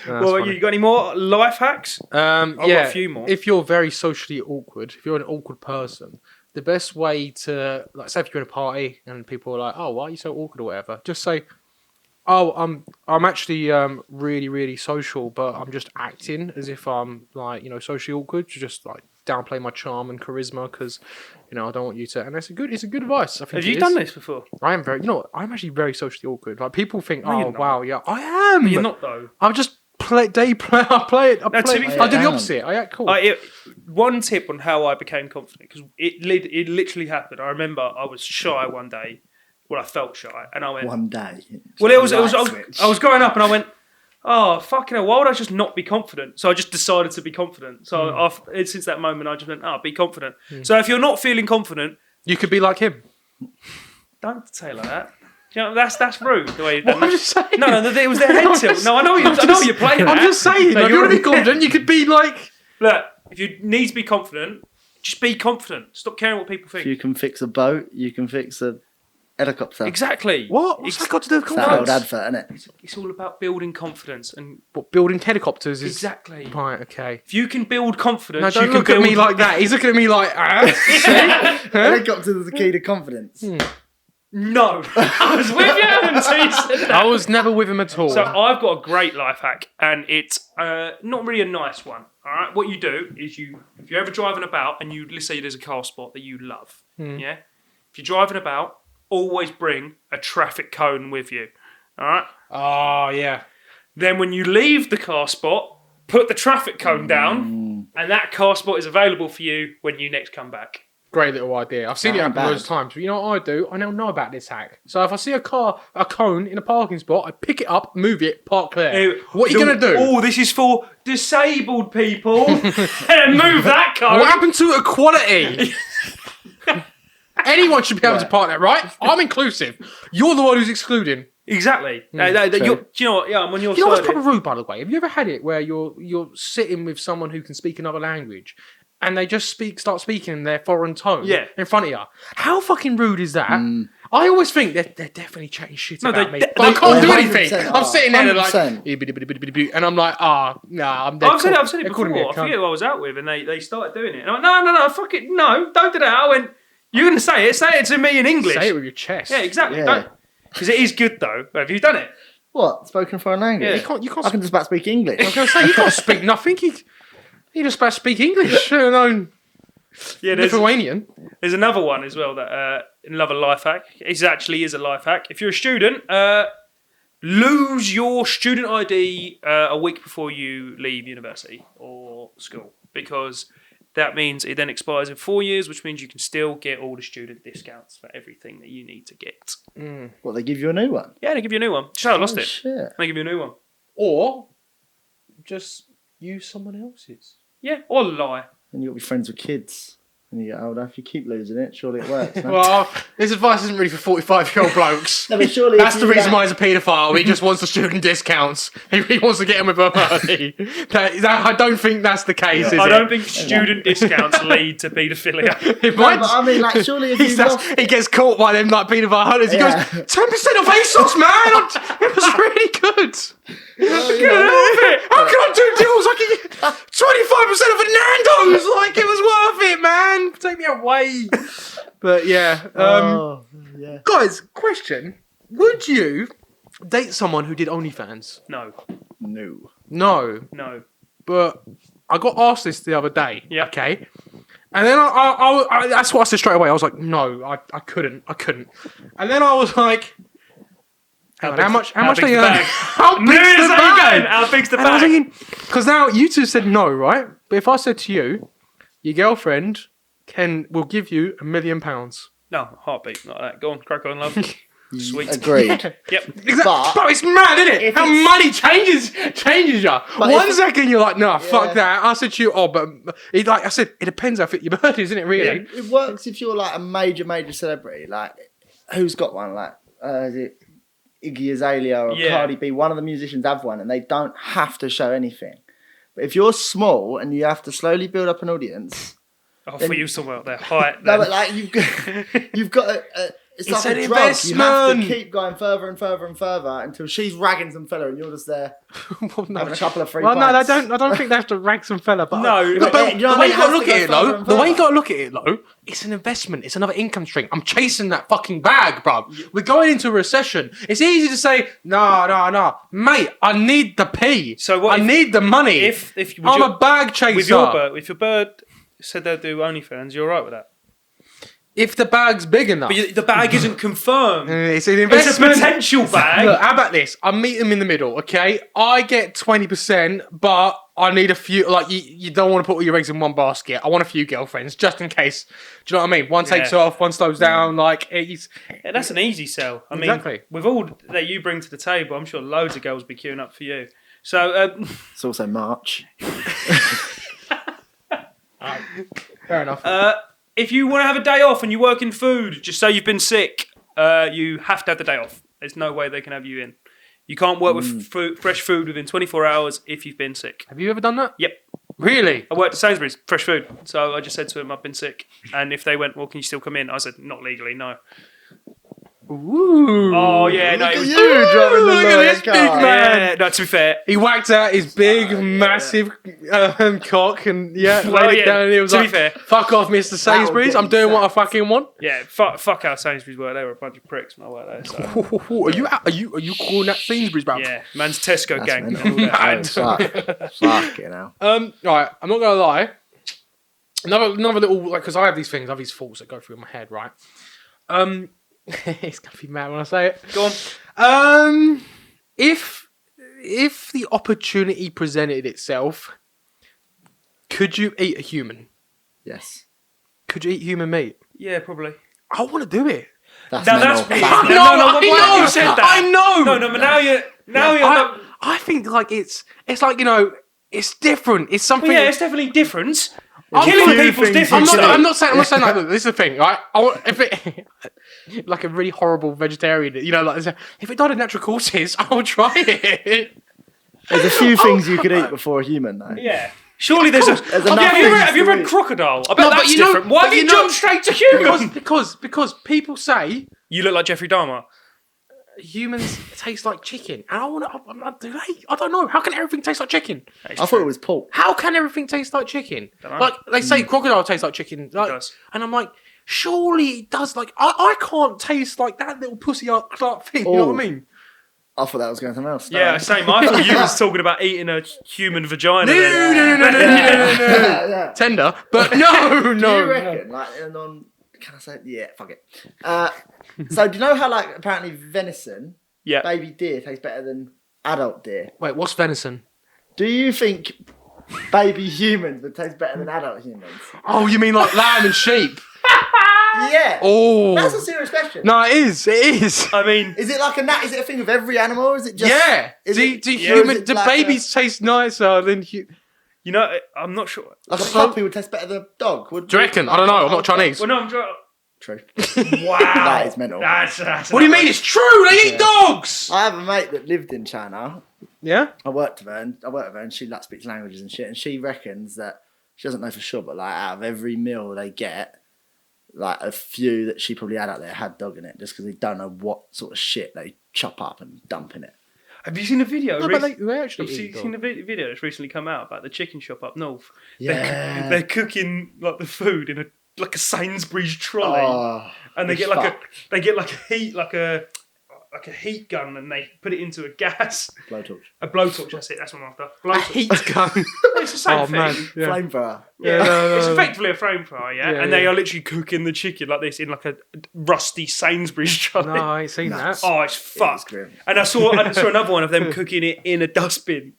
Well, you got any more life hacks? I've got a few more. If you're very socially awkward, if you're an awkward person, the best way to, like, say if you're in a party and people are like, "Oh, why are you so awkward?" or whatever, just say, "Oh, I'm actually really, really social, but I'm just acting as if I'm like, socially awkward to just like downplay my charm and charisma because, I don't want you to." And it's good advice. I think. Have you done this before? I am I'm actually very socially awkward. Like people think, No, you're "Oh, not. wow, yeah, I am." But you're not though. I'm just I play it. No, to be fair- I do the opposite. I act cool. One tip on how I became confident, because it literally happened. I remember I was shy one day. Well, I felt shy, and I went. One day. Well, I was growing up, and I went, oh, fucking hell, why would I just not be confident? So I just decided to be confident. So since that moment, I just went, be confident. So if you're not feeling confident, you could be like him. don't say it like that. That's rude. The way I'm just saying. No, it was their head tilt. No, I know you're playing that. I'm just saying. No, if you want to be confident, you could be like. Look, if you need to be confident, just be confident. Stop caring what people think. If you can fix a boat, you can fix a helicopter. Exactly. What? What's that got to do with It's that old confidence? advert, isn't it? It's all about building confidence and What, building helicopters is exactly. right. Okay. If you can build confidence, No, don't you look can at build... me like that. He's looking at me like, Helicopters is the key to confidence. No, I was with you until you said that. I was never with him at all. So I've got a great life hack, and it's not really a nice one. All right, what you do is if you're ever driving about and let's say there's a car spot that you love, yeah. If you're driving about, always bring a traffic cone with you. All right. Oh yeah. Then when you leave the car spot, put the traffic cone down, and that car spot is available for you when you next come back. Great little idea. I've seen it happen loads of times. But you know what I do? I now know about this hack. So if I see a cone in a parking spot, I pick it up, move it, park there. What are you going to do? Oh, this is for disabled people. And move that cone. What happened to equality? Anyone should be able to park there, right? I'm inclusive. You're the one who's excluding. Exactly. Do you know what? Yeah, I'm on your side. You know what's probably rude, by the way? Have you ever had it where you're sitting with someone who can speak another language and they just start speaking in their foreign tone in front of you? How fucking rude is that? I always think they're definitely chatting shit about me. But I can't do anything. I'm sitting there like, and I'm like, I'm dead. I've said it before. I forget who I was out with, and they started doing it. And I went, no, fuck it, no, don't do that. I went, you're going to say it to me in English. Say it with your chest. Yeah, exactly. Because it is good, though. Have you done it? What? Spoken foreign language? Yeah. You can't I can just about speak English. I was going to say, you can't speak nothing. You just about to speak English, let alone Yeah, Lithuanian. there's another one as well that another life hack. It actually is a life hack. If you're a student, lose your student ID a week before you leave university or school, because that means it then expires in 4 years, which means you can still get all the student discounts for everything that you need to get. What, they give you a new one? Yeah, they give you a new one. Just how I lost it. Shit. They give you a new one. Or just use someone else's. Yeah, or lie. And you'll be friends with kids when you get older. If you keep losing it, surely it works. No? Well, this advice isn't really for 45-year-old blokes. No, but surely That's if the you reason like- why he's a paedophile. He just wants the student discounts. He really wants to get him with a money. I don't think that's the case, is it? I don't think student discounts lead to paedophilia. It No, might. but I mean, like, surely if you lost... He gets caught by them like paedophile hunters. He Yeah. goes, 10% off ASOS, man! It was really good. How can I do deals? I can get 25% of a Nando's. Like, it was worth it, man. Take me away. But yeah. yeah. Guys, question. Would you date someone who did OnlyFans? No, No. No. But I got asked this the other day. Yeah. Okay. And then I that's what I said straight away. I was like, no, I couldn't. And then I was like, how much how are big's you the bag? How big's There the is how you bag? going. How big's the And I was bag? thinking, because now you two said no, right? But if I said to you, your girlfriend will give you £1 million. No, heartbeat, not that. Go on, crack on, love. Sweet. Agreed. Yep. Exactly. But- Bro, it's mad, isn't it? If How it's- money changes you. But One if- second you're like, no, Yeah. fuck that. I said to you, but I said, it depends how fit your bird is, isn't it? Really? It works if you're like a major celebrity. Like, who's got one? Like, is it Iggy Azalea or Yeah. Cardi B? One of the musicians have one, and they don't have to show anything. But if you're small and you have to slowly build up an audience, Oh, for you somewhere out there. Height. no, then. but like you've got it's It's like an a drug. You have investment. to keep going further and further and further until she's ragging some fella, and you're just there Well, no. having a couple of free. Well, no, I pints. don't think they have to rag some fella. But No, but, but you know the what I way mean? you got to It look has at to it, go further though, and the way you further. got to look at it, though, it's an investment. It's another income stream. I'm chasing that fucking bag, bruv. We're going into a recession. It's easy to say, no, mate. I need the pee. So what I if- need the money. if I'm a bag chaser. with your bird, if your bird said they'll do OnlyFans, you're right with that. If the bag's big enough, But the bag isn't confirmed. it's an It's a investment. potential bag. Look, how about this? I meet them in the middle, okay? I get 20%, but I need a few. Like, you don't want to put all your eggs in one basket. I want a few girlfriends, just in case. Do you know what I mean? One takes Yeah. off, one slows down. Like, it's... Yeah, that's an easy sell. I mean, Exactly. with all that you bring to the table, I'm sure loads of girls will be queuing up for you. So, It's also March. Fair enough. if you want to have a day off and you work in food, just say you've been sick, you have to have the day off. There's no way they can have you in. You can't work with fresh food within 24 hours if you've been sick. Have you ever done that? Yep. Really? I worked at Sainsbury's, fresh food. So I just said to him, I've been sick. And if they went, well, can you still come in? I said, not legally, no. Ooh. Oh, yeah, no, Look it at was... you dropping the Look at lawyer this big card. man. Yeah, no, to be fair, He whacked out his big, massive cock and, Well, laid it yeah, down and he was to be like, fair. fuck off, Mr. Sainsbury's. get I'm you doing what I sacked. fucking want. yeah, fuck how Sainsbury's were. They were a bunch of pricks when I worked there. So. Are you calling that Sainsbury's, bro? Yeah, man's Tesco gang. That's and all that. Fuck it now. Right, I'm not gonna lie. Another little, like, because I have these things, I have these thoughts that go through my head, right? It's gonna be mad when I say it. Go on. If the opportunity presented itself, could you eat a human? Yes. Could you eat human meat? Yeah, probably. I want to do it. That's Now mental. that's- That's No, mental. no, why have you said that? I know. No, but now you're. I think like it's like, you know, it's different. It's something. Well, yeah, it's definitely different. I'm Killing few people's things different. you I'm say. not saying like, look, this is the thing, right? I want, if it like a really horrible vegetarian, you know, like if it died of natural causes, I'll try it. There's a few things you could eat before a human, though. Yeah. Surely there's a. There's have enough you things read to eat. Crocodile? I bet No, but that's you know- different. Why but have you you know- jumped straight to human? because people say You look like Jeffrey Dahmer. humans taste like chicken, and I don't know. How can everything taste like chicken? I thought it was pork. How can everything taste like chicken? Dunno. Like they say, crocodile tastes like chicken. Like, does. and I'm like, surely it does. Like I can't taste like that little pussy art Clark thing. You know what I mean? I thought that was going somewhere else. Yeah, same. I thought you was talking about eating a human vagina. No. Yeah. Tender, but no. Do you reckon, like, can I say it? Yeah, fuck it. So do you know how, like, apparently venison, Yeah. baby deer tastes better than adult deer? Wait, what's venison? Do you think baby humans would taste better than adult humans? Oh, you mean like lamb and sheep? Yeah. Oh. That's a serious question. No, it is. I mean, Is it like is it a thing of every animal, or is it just? Yeah. Is Do it, do babies taste nicer than you know, I'm not sure. like a puppy would taste better than a dog? Do you reckon? I don't know. I'm not Chinese. Well, no, I'm trying. True. Wow. That is mental. That's What do you mean? It's true. They eat dogs. I have a mate that lived in China. Yeah. I worked with her, and she like speaks languages and shit. And she reckons that she doesn't know for sure, but like out of every meal they get, like a few that she probably had out there had dog in it, just because they don't know what sort of shit they chop up and dump in it. Have you seen a video? No, but they actually Have you eat seen a video that's recently come out about the chicken shop up north? Yeah. They're cooking like the food in a Sainsbury's trolley, Oh, and they it's get like fucked. a heat gun, and they put it into a gas, Blowtorch. a blowtorch. That's it. That's what I'm after. A Blowtorch. heat gun. It's the same thing. Man. Yeah. Flamethrower. Yeah, no, it's no. effectively a frame fryer, yeah? Yeah, And they yeah. are literally cooking the chicken like this in like a rusty Sainsbury's trolley. No, I ain't seen Nuts. that. Oh, it's fucked. grim. And I saw another one of them cooking it in a dustbin.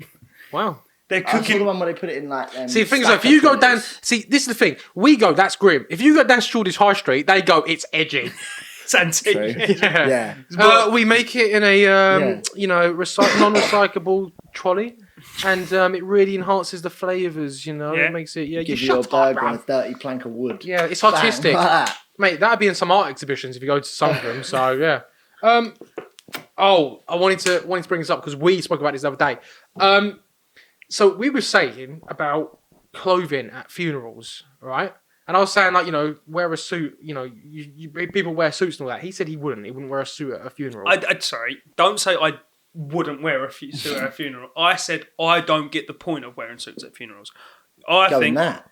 Wow. They're I saw the cooking. one where they put it in like. See, the thing is, though, if you go down, see, this is the thing. We go, that's grim. If you go down Shoreditch High Street, they go, it's edgy. It's antique. True. Yeah. Yeah. We make it in a, Yeah. non-recyclable trolley, and it really enhances the flavours. You know, Yeah. it makes it. Yeah, Give you you a shut up, burger on a bruv. dirty plank of wood. Yeah, it's Bang, artistic, like that. mate. That'd be in some art exhibitions if you go to some of them. So yeah. I wanted to bring this up because we spoke about this the other day. So we were saying about clothing at funerals, right? And I was saying, like, you know, wear a suit. You know, people wear suits and all that. He said he wouldn't. He wouldn't wear a suit at a funeral. Sorry, don't say I wouldn't wear a suit at a funeral. I said I don't get the point of wearing suits at funerals. I Going think. that.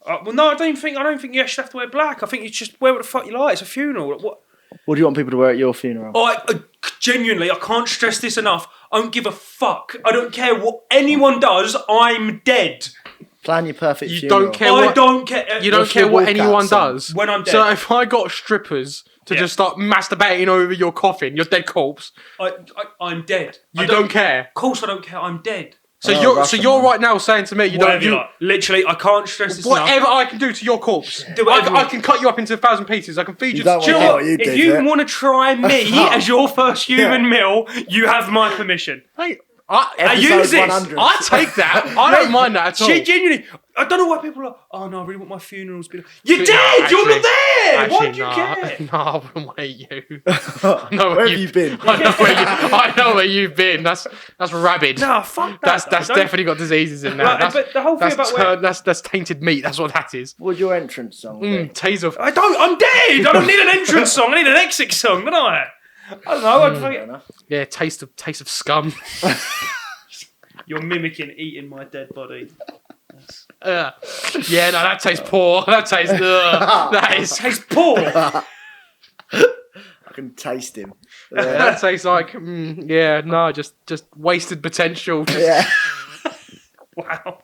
Well, no, I don't think you actually have to wear black. I think you just wear what the fuck you like. It's a funeral. What do you want people to wear at your funeral? I genuinely, I can't stress this enough. I don't give a fuck. I don't care what anyone does. I'm dead. Plan your perfect You funeral. don't care I what- don't care. You don't What's care your what walkout anyone song? does. When I'm dead. So if I got strippers to Yeah. just start masturbating over your coffin, your dead corpse, I'm dead. you don't care. Of course, I don't care. I'm dead. So Oh, you're Russian, you're man. right now saying to me you Whatever don't you you like. Literally, I can't stress this whatever enough. I can do to your corpse. Do whatever you I want. can cut you up into 1,000 pieces. I can feed you. don't to want Do you know Oh, what? you If did you it. want to try me as your first human meal, you have my permission. Hey, I Episode use this. 100. I take that. I don't mind that at all. She genuinely. I don't know why people are like, oh no, I really want my funerals to be. You're Actually- dead. You're not there. Why Actually, do you nah. care? No, I wouldn't wait you. I know Where have you been? I know where you've been. That's rabid. No, fuck that. That's though. Don't- definitely got diseases in there. Like, That's, but the whole thing that's, about where- that's tainted meat. That's what that is. What's your entrance song? be? Taser. I'm dead. I don't need an entrance song. I need an exit song, don't I? I don't know. I'd Fair forget. enough. Yeah, taste of scum. You're mimicking eating my dead body. Yeah, no, that tastes poor. That tastes. That is. Tastes poor. I can taste him. That tastes like. Yeah, no, just wasted potential. Yeah. Wow.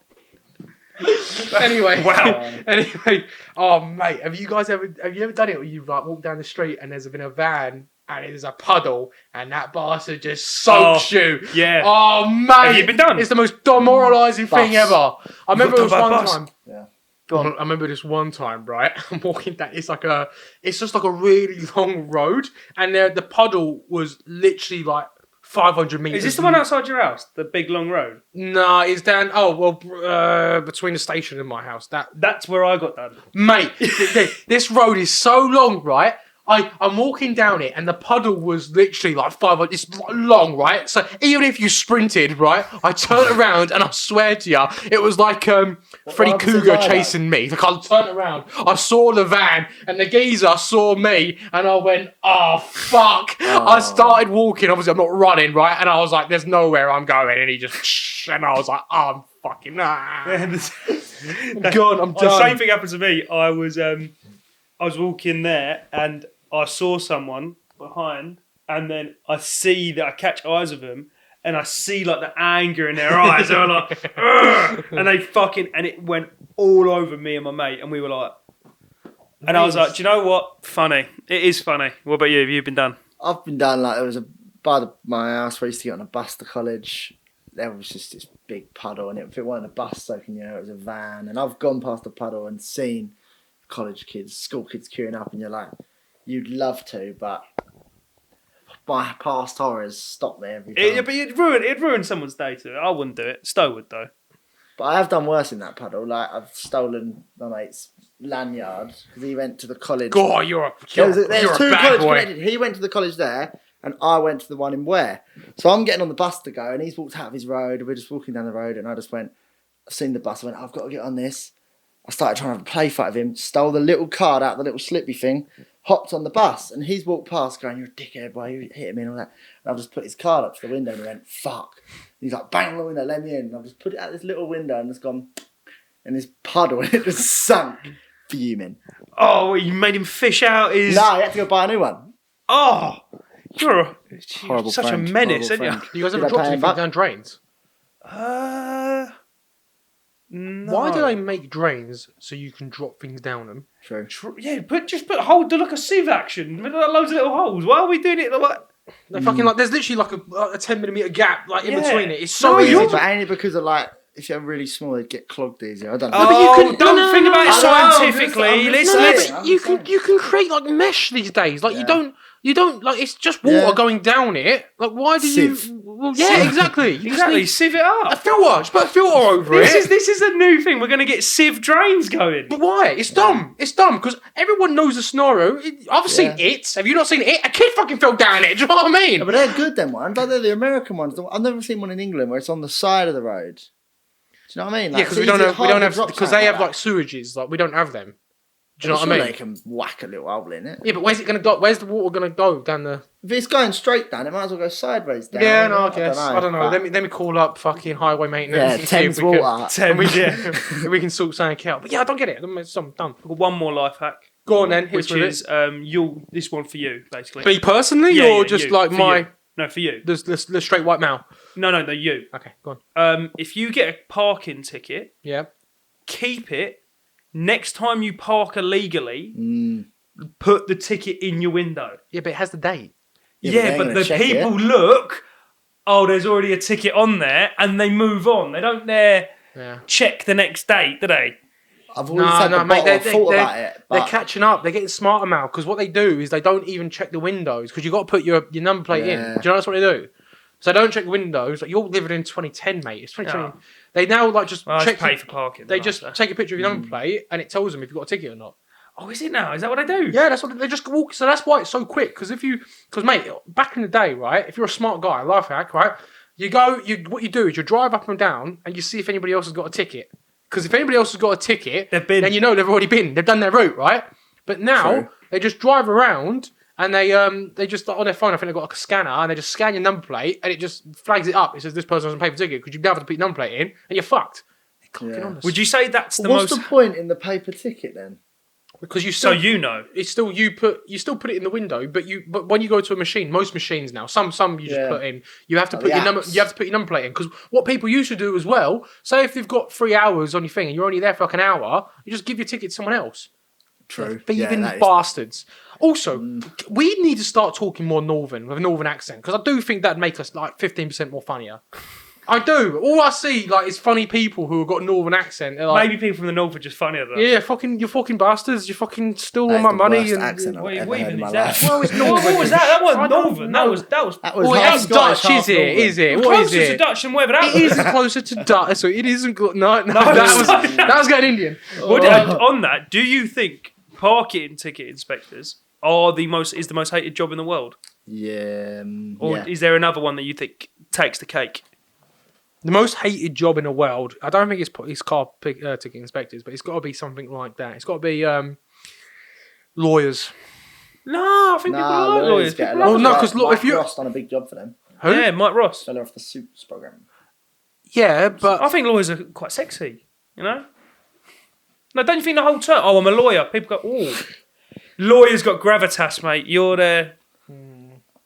Anyway, Wow. Anyway, oh mate, have you ever done it where you've like walked down the street and there's been a van and there's a puddle and that bastard just soaks you? Yeah. Oh mate, Have you been done? It's the most demoralising thing Bus. ever. I remember got it was done by one bus? time. Yeah. I remember this one time, right? I'm walking down. It's just like a really long road, and the puddle was literally like 500 meters. Is this the one outside your house? The big long road? No, it's down. Oh well, between the station and my house. That's where I got done. Mate, this road is so long, right? I'm walking down it, and the puddle was literally like 500. It's long, right? So even if you sprinted, right, I turned around, and I swear to you, it was like Freddy road was it Cougar like? chasing me. Like I turned around, I saw the van, and the geezer saw me, and I went, "Oh fuck!" I started walking. Obviously, I'm not running, right? And I was like, "There's nowhere I'm going," and he just, and I was like, "Oh, I'm fucking gone. I'm The done." same thing happened to me. I was walking there and I saw someone behind and then I see that I catch eyes of them, and I see like the anger in their eyes. They're like, "Ugh!" And and it went all over me and my mate, and we were like, and I was like, do you know what? Funny. It is funny. What about you? Have you been done? I've been down like there was by my house where I used to get on a bus to college. There was just this big puddle, and if it wasn't a bus soaking you, it was a van. And I've gone past the puddle and seen college kids, school kids queuing up, and you're like, you'd love to, but my past horrors stop me every time. But it'd ruin someone's day too. I wouldn't do it. Stowe would though. But I have done worse in that puddle. Like I've stolen my mate's lanyard because he went to the college. God, you're a college boy. connected. He went to the college there, and I went to the one in Ware. So I'm getting on the bus to go, and he's walked out of his road. We're just walking down the road, and I just went. I've seen the bus. I went. I've got to get on this. I started trying to have a play fight with him. Stole the little card out, the little slippy thing. Hopped on the bus, and he's walked past, going, "You're a dickhead, boy. You hit me and all that." And I've just put his card up to the window, and he went, "Fuck." And he's like, "Bang on the window, let me in." And I've just put it out this little window, and it's gone in this puddle, and it just sunk. Fuming. Oh, you made him fish out his. No, he had to go buy a new one. Oh, you're Horrible such friend, a menace, aren't horrible you? friend. You guys Did ever I dropped pay him anything back? down drains? No. Why do they make drains so you can drop things down them? True. Yeah, just put hold to look a sieve action. Loads of little holes. Why are we doing it like? They're fucking like there's literally like a 10mm gap like in Yeah. between it. It's so No, easy. you're- But ainly because of like, if you're really small, they'd get clogged easier. I don't know. but you Oh, can- don't no, think about it I know, scientifically. I'm just No, Let's. saying. but you can create like mesh these days. Like Yeah. you don't like it's just water Yeah. going down it. Like why do Sieve. you? Well, yeah, exactly. You just Exactly, need sieve it a up. filter. Just put a filter over it. This is a new thing. We're going to get sieve drains going. But why? It's dumb. It's dumb because everyone knows the scenario. I've seen it. Have you not seen it? A kid fucking fell down it. Do you know what I mean? Yeah, but they're good, them ones. Like, they're the American ones. I've never seen one in England where it's on the side of the road. Do you know what I mean? Like, Yeah, because it's we don't hard to have drop because something they have that. like sewages. Like we don't have them. Do you know I'm what I sure mean? They can whack a little hole in it. Yeah, but where's it gonna go? Where's the water gonna go down the? If it's going straight down, it might as well go sideways down. Yeah, no, I guess I don't know. but- Let me call up fucking highway maintenance. Yeah, and see if Thames we can- water. and we can sort something out. But yeah, I don't get it. It's something dumb. I've got one more life hack. Go on then. hit us Which with is this one for you, basically. it. Me personally, Yeah, or yeah, just you, like for my you. No, for you. the straight white male. No, you. Okay, go on. If you get a parking ticket, Yeah. keep it. Next time you park illegally, Mm. put the ticket in your window. Yeah, but it has the date. Yeah, Yeah, they ain't but gonna the check people it. look, oh, there's already a ticket on there, and they move on. They don't dare Yeah. check the next date, do they? I've always had the mate. bottle. I've thought They're, about it. they're But catching up. They're getting smarter now because what they do is they don't even check the windows because you got to put your number plate in. Do Yeah. you know that's what they do? So they don't check the windows. Like you're living in 2010, mate. It's 2020. Oh. They now like just Well, I check. pay for parking. They don't I, just so? take a picture of your number plate and it tells them if you've got a ticket or not. Oh, is it now? Is that what they do? Yeah, that's what they just walk. So that's why it's so quick. Because mate, back in the day, right? If you're a smart guy, life hack, right? What you do is you drive up and down and you see if anybody else has got a ticket. Because if anybody else has got a ticket, They've been. then you know they've already been. They've done their route, right? But now True. they just drive around and they just on their phone. I think they've got like a scanner and they just scan your number plate and it just flags it up. It says this person hasn't paid for a ticket because you never have to put your number plate in and you're fucked. They're clocking Yeah. on this. Would you say that's the what's most? the point in the paper ticket then? Because you So still you know. it's still you still put it in the window, but when you go to a machine, most machines now, some you just Yeah. put in. You have to Like put the your number. apps. You have to put your number plate in because what people used to do as well. Say if they've got 3 hours on your thing and you're only there for like an hour, you just give your ticket to someone else. True. Thieving that is- bastards. Also, we need to start talking more northern with a northern accent because I do think that'd make us like 15% more funnier. I do. All I see like is funny people who have got a northern accent. They're like, Maybe people from the north are just funnier though. yeah, you fucking bastards. You fucking steal all That is my the money. worst And accent I've What ever what heard even in my is that? life. Well, it's What northern. was that? That I wasn't don't northern. know. That was That was Well, half it's Scottish, Dutch, half is it? Northern. Is it? What is closer to it? Dutch than whatever that It was. is closer to Dutch, so it isn't. No, No, that was going Indian. On that, do you think parking ticket inspectors are the most hated job in the world, Yeah. or Yeah. is there another one that you think takes the cake? The most hated job in the world. I don't think it's car ticket inspectors, but it's got to be something like that. It's got to be lawyers. No, I think people like lawyers. get a People lot. like Well, no, Like 'cause look, Mike if you- Ross done a big job for them. Who? Yeah, Mike Ross. Fella off the Suits program. Yeah, but I think lawyers are quite sexy. You know. No, don't you think the whole term? Oh, I'm a lawyer. People go, oh, lawyers got gravitas, mate. You're there.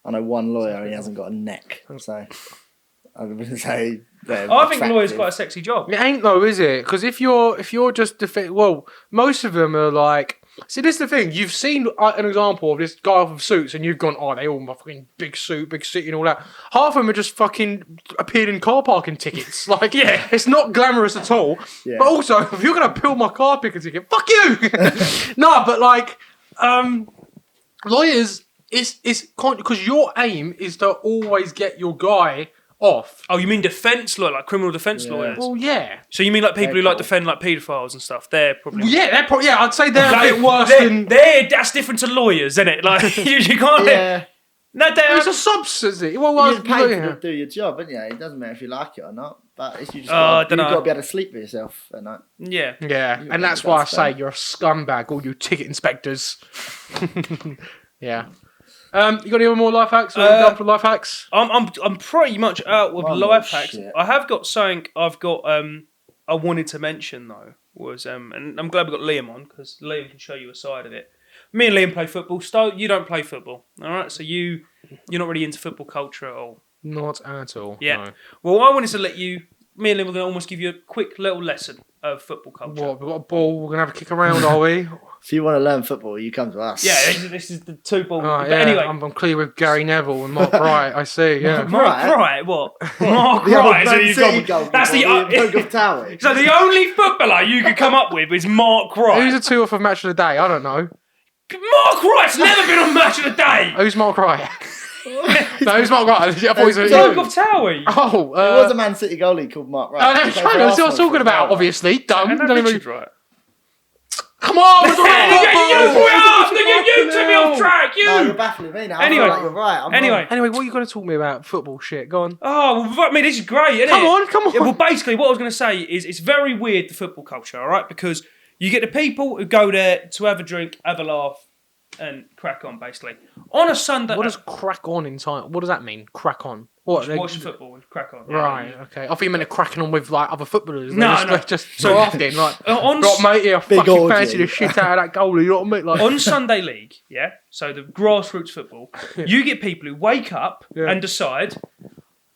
I know one lawyer, he hasn't got a neck. So I would say they're I think attractive. lawyer's quite a sexy job. It ain't though, is it? Because if you're just most of them are like. See, this is the thing. You've seen an example of this guy off of Suits, and you've gone, "Oh, they all fucking big suit, big city, and all that." Half of them are just fucking appeared in car parking tickets. Like, yeah, it's not glamorous at all. Yeah. But also, if you're gonna peel my car parking ticket, fuck you. No, but like, lawyers, it's because your aim is to always get your guy off. Oh, you mean defence lawyer, like criminal defence lawyers? Well, yeah. So you mean like people who They're like cool. defend like paedophiles and stuff? They're probably Yeah, I'd say they're a bit worse they're, than. that's different to lawyers, isn't it? Like you can't. Yeah. No, they're. It's a subsidy. Well, You get paid yeah. to do your job, don't you? It doesn't matter if you like it or not. But it's you just I got dunno. to be able to sleep with yourself at night. Yeah. Yeah, You and got that's the why I guts say there. you're a scumbag, all you ticket inspectors. Yeah. You got any more life hacks? Or done for life hacks? I'm pretty much out with One life more hacks. shit. I have got something I've got I wanted to mention though was and I'm glad we got Liam on because Liam can show you a side of it. Me and Liam play football. Sto, you don't play football, all right? So you're not really into football culture at all. Not at all. Yeah. No. Well, I wanted to let you. Me and Liam were going to almost give you a quick little lesson of football culture. What? We've got a ball. We're gonna have a kick around, are we? If you want to learn football, you come to us. Yeah, this is the two ball. Oh, but yeah, anyway, I'm clear with Gary Neville and Mark Bright. I see. Yeah. Mark Wright, what? Mark The Wright. other So you've Man City got, goalkeeper, that's the Liam Tower. so the only footballer you could come up with is Mark Who's Wright. the two off of Match of the Day? I don't know. Mark Wright's never been on Match of the Day. Who's Mark Wright? No, who's Mark Wright? I thought he was Bloke of Towie. Oh, There was a Man City goalie called Mark Wright. oh, that's He played fine. for That's what I was Arsenal talking for a about, while. obviously. Dumb. And Don't even- Richard Wright. Come on, we're talking You took me off track. No, you're You. baffling me now. Anyway. I feel like you're right. I'm Anyway. wrong. Anyway, what are you going to talk to me about? Football shit. Go on. Oh, well, fuck me, this is great, isn't Come it? on, come on. Yeah, well, basically, what I was going to say is it's very weird, the football culture, all right? Because you get the people who go there to have a drink, have a laugh, and crack on, basically. On a Sunday... What does crack on in time? What does that mean? Crack on. What? Watch football and crack on. Right. Okay. I thought you meant cracking on with like other footballers. No, Just, no. just drafting like. On, Right, mate, yeah, Big fucking orgy. fancy the shit out of that goalie. You know what I mean? Like, on Sunday League, yeah, so the grassroots football, you get people who wake up Yeah. and decide,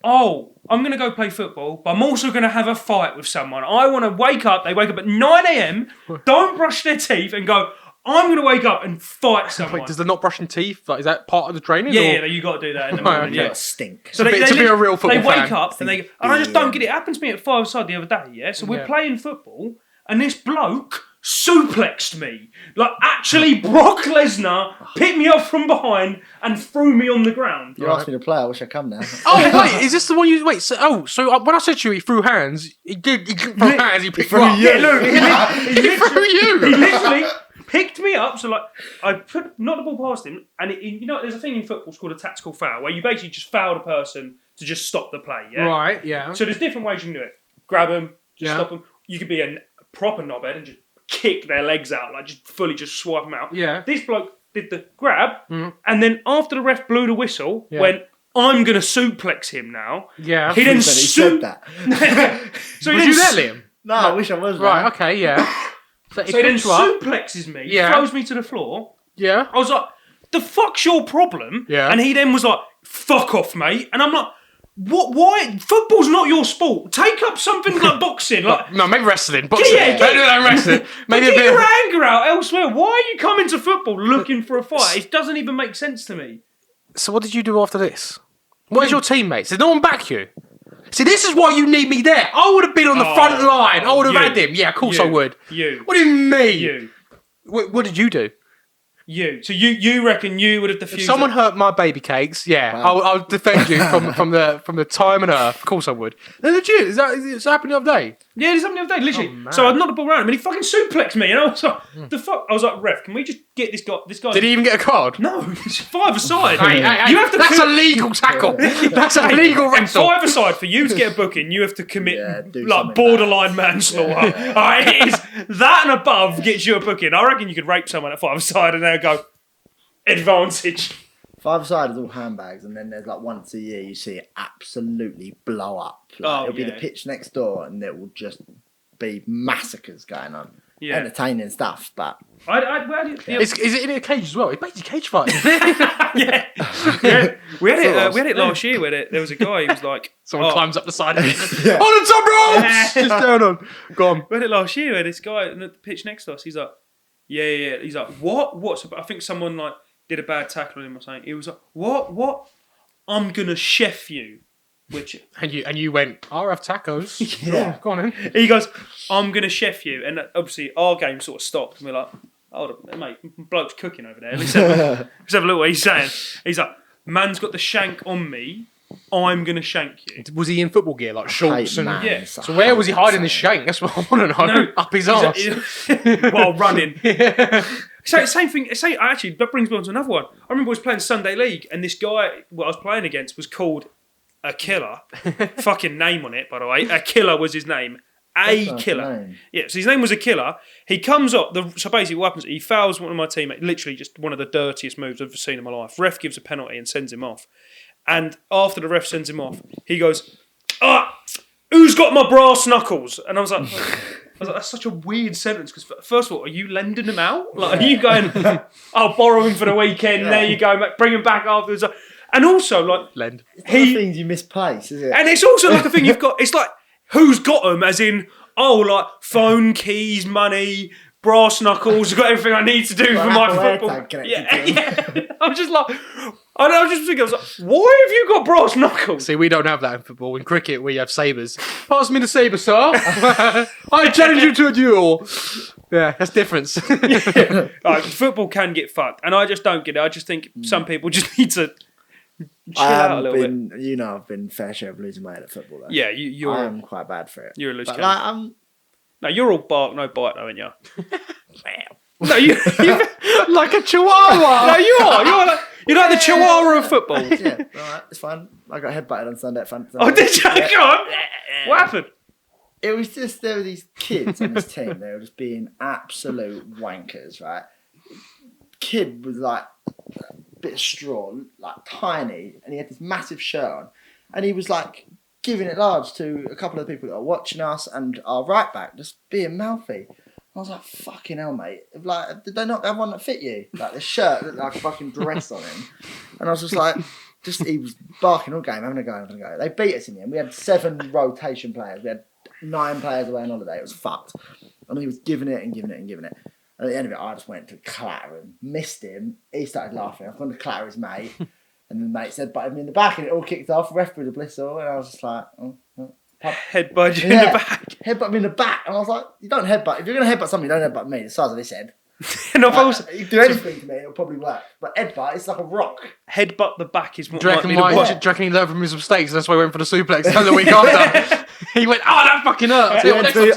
oh, I'm going to go play football, but I'm also going to have a fight with someone. I want to wake up, they wake up at 9 a.m, don't brush their teeth and go, I'm going to wake up and fight someone. wait, does the not brushing teeth? Like, is that part of the training? yeah, or? yeah, you got to do that in the Right, morning, okay. yeah. You're a stink. So To be a real football They wake fan. up and and I just don't get it. It happened to me at 5-a-side the other day, yeah? So we're Yeah. playing football and this bloke suplexed me. Like, actually, Brock Lesnar picked me up from behind and threw me on the ground. You asked me to play. I wish I'd come now. Oh wait, is this the one you wait? So when I said to you, he threw hands. He didn't throw hands. He picked you up. Yeah, look, he threw you. He literally picked me up. So, like, I put not the ball past him, and you know, there's a thing in football called a tactical foul, where you basically just foul the person to just stop the play. Yeah. Right. Yeah. So there's different ways you can do it. Grab them, just Yeah. stop them. You could be a proper knobhead and just kick their legs out, like just fully just swipe them out. Yeah. This bloke did the grab, Mhm. and then after the ref blew the whistle, Yeah. went, I'm going to suplex him now. Yeah. He then He said that. So he Was then you there, Liam? No, I wish I was. Right. man. Okay. Yeah. So he So he then picked you up. suplexes me, Yeah. throws me to the floor. Yeah. I was like, the fuck's your problem? Yeah. And he then was like, fuck off, mate. And I'm like, what? Why? Football's not your sport. Take up something like boxing. Like, No, maybe wrestling. Boxing. Yeah, Don't do that in wrestling. but Maybe a get bit. your anger out elsewhere. Why are you coming to football looking for a fight? It doesn't even make sense to me. So what did you do after this? Where's your teammates? Did no one back you? See, this is why you need me there. I would have been on the front line. I would have you. had him. Yeah, of course I You. would. You. What do you mean? You. What did you do? You. So you reckon you would have If defused someone it? hurt my baby cakes, yeah, Wow. I'll defend you from the time and earth. Of course I would. No, legit, it's happened the other day. Yeah, there's something the other day, literally. Oh, man. So I'd knocked the ball around him and he fucking suplexed me. And I was like, the fuck? I was like, ref, can we just get this guy? Did he even get a card? No, it's 5-a-side. Hey, hey, You have to that's a legal tackle. That's a legal And wrestle. 5-a-side, for you to get a booking, you have to commit Yeah, do like something borderline manslaughter. Alright, it is that and above gets you a booking. I reckon you could rape someone at 5-a-side and they'll go advantage. 5-a-side is all handbags, and then there's like once a year you see it absolutely blow up. Like, Oh, it'll be yeah. the pitch next door, and there will just be massacres going on. Yeah. Entertaining stuff, but Is Is it in a cage as well? It's basically cage fighting. yeah. Yeah. We had it last year where there was a guy who was like, Someone climbs up the side of it. On the top ropes! Just down on. Go on. We had it last year where this guy on the pitch next to us, he's like, yeah. He's like, what? I think someone like did a bad tackle on him or something. He was like, what? I'm gonna chef you. Which And you went, I'll have tacos. Yeah. Go on then. he goes, I'm gonna chef you, and obviously our game sort of stopped, and we're like, hold on, mate, bloke's cooking over there. Let's have a look what he's saying. He's like, man's got the shank on me. I'm gonna shank you. Was he in football gear, like shorts and? Yeah. So where was he hiding the shank? That's what I want to know. No, Up his arse. While running. So same thing. Actually, that brings me on to another one. I remember I was playing Sunday League, and this guy what I was playing against was called a killer. Fucking name on it, by the way. A killer was his name. A killer. Yeah, so his name was a killer. He comes up. So basically, what happens? He fouls one of my teammates. Literally, just one of the dirtiest moves I've ever seen in my life. Ref gives a penalty and sends him off. And after the ref sends him off, he goes, who's got my brass knuckles? And I was like, that's such a weird sentence. Because first of all, are you lending them out? Like, are you going, I'll borrow him for the weekend. There you go, bring him back afterwards. And also, like, Lend. It's one of the things you misplace, is it? And it's also like a thing you've got. It's like who's got them, as in like phone, keys, money, brass knuckles. I've got everything I need to do for my football. Yeah. I'm just like, I was just thinking, I was like, why have you got brass knuckles? See, we don't have that in football. In cricket, we have sabres. Pass me the sabre, sir. I challenge you to a duel. Yeah, that's difference. Like, football can get fucked, and I just don't get it. I just think some people just need to chill out a little bit. You know, I've been fair share of losing weight at football. Though. Yeah, you're. I'm quite bad for it. You're a loose But cannon. No, you're all bark, no bite, though, aren't you? Wow. No, you Like a chihuahua. No, you are. You're like the chihuahua of football. Yeah, alright, it's fine. I got headbutted on Sunday at Fun. Oh, did you? Go on. What happened? It was just, there were these kids on this team. They were just being absolute wankers, right? Kid was like a bit of straw, like tiny, and he had this massive shirt on. And he was like giving it large to a couple of the people that are watching us and our right back, just being mouthy. I was like, fucking hell, mate. Like, did they not have one that fit you? Like, the shirt looked like a fucking dress on him. And I was just like, he was barking all game, having a go. They beat us in the end. We had 7 rotation players. We had 9 players away on holiday. It was fucked. And he was giving it. And at the end of it, I just went to clatter him, missed him. He started laughing. I went to clatter his mate. And the mate said, butted me in the back, and it all kicked off. Ref blew the whistle, and I was just like, Headbutt you in the back. Headbutt me in the back. And I was like, you don't headbutt. If you're going to headbutt somebody, you don't headbutt me. The size of this head. And I've also You do anything to me, it'll probably work. But headbutt, it's like a rock. headbutt the back is what Do you might be reckon he learned from his mistakes? That's why he went for the suplex the week after. He went, that fucking hurts.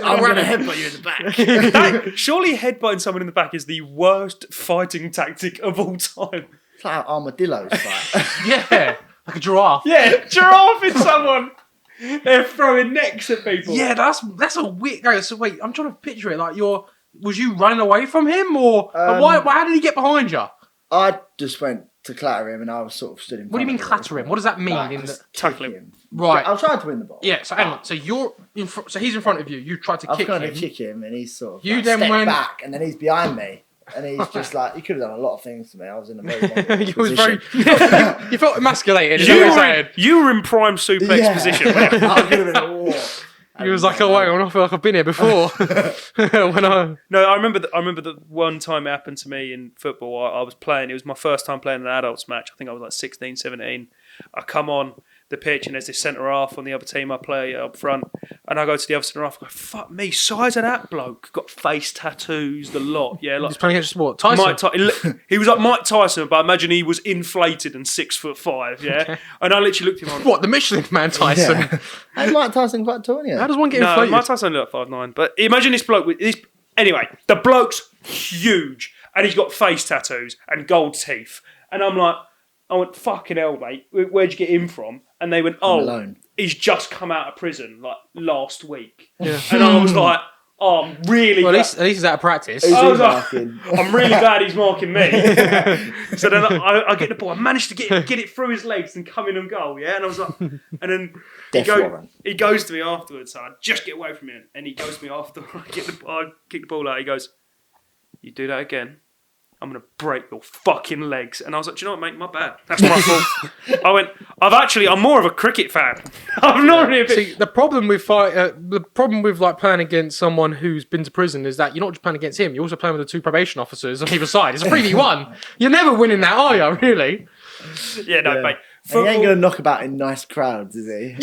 I'm going to headbutt you in the back. Surely headbutting someone in the back is the worst fighting tactic of all time. It's like how armadillos fight. Yeah, like a giraffe. Yeah, giraffing someone. They're throwing necks at people. Yeah, that's a weird guy. So wait, I'm trying to picture it. Like was you running away from him, or why? How did he get behind you? I just went to clatter him, and I was sort of stood in front. What do you mean of clatter him? What does that mean? Like, tackle him. Right. I was trying to win the ball. Yeah. So hang on. So you're so he's in front of you. You tried to I was kick going him. to kick him, and he's sort of You like, then stepped went back, and then he's behind me. And he's just like, he could have done a lot of things to me. I was in a very vulnerable You was position. you felt emasculated. Is that what you're saying? You were in prime suplex position. Weren't you? I could have been a war. He was like, oh wait, I feel like I've been here before. No, I remember the one time it happened to me in football. I was playing. It was my first time playing an adults match. I think I was like 16, 17. I come on the pitch and there's this centre half on the other team. I play up front, and I go to the other centre half. I go, fuck me, size of that bloke. Got face tattoos, the lot. Yeah, like He's playing against what? Tyson. He was like Mike Tyson, but I imagine he was inflated and 6'5". Yeah, Okay. and I literally looked at him. On, What, the Michelin Man Tyson? Yeah. And Mike Tyson quite tall, yeah. How does one get No, inflated? Mike Tyson only like 5'9". But imagine this bloke with this. Anyway, the bloke's huge, and he's got face tattoos and gold teeth. And I went, fucking hell, mate. Where'd you get him from? And they went, Malone. He's just come out of prison like last week. Yeah. And I was like, I'm really. Well, glad- at least he's out of practice. Who's I he was like, marking? I'm really glad he's marking me. So then I get the ball. I managed to get it through his legs and come in and goal. Yeah, and I was like, and then Death warrant. he goes to me afterwards. So I just get away from him, and he goes to me after. I kick the ball out. He goes, "You do that again, I'm going to break your fucking legs. And I was like, do you know what, mate? My bad. That's my fault. I went, I'm more of a cricket fan. I'm not really a bit... See, the problem with like playing against someone who's been to prison is that you're not just playing against him, you're also playing with the 2 probation officers on either side. It's a 3v1. You're never winning that, are you, really? Yeah, no, mate. And he ain't going to knock about in nice crowds, is he?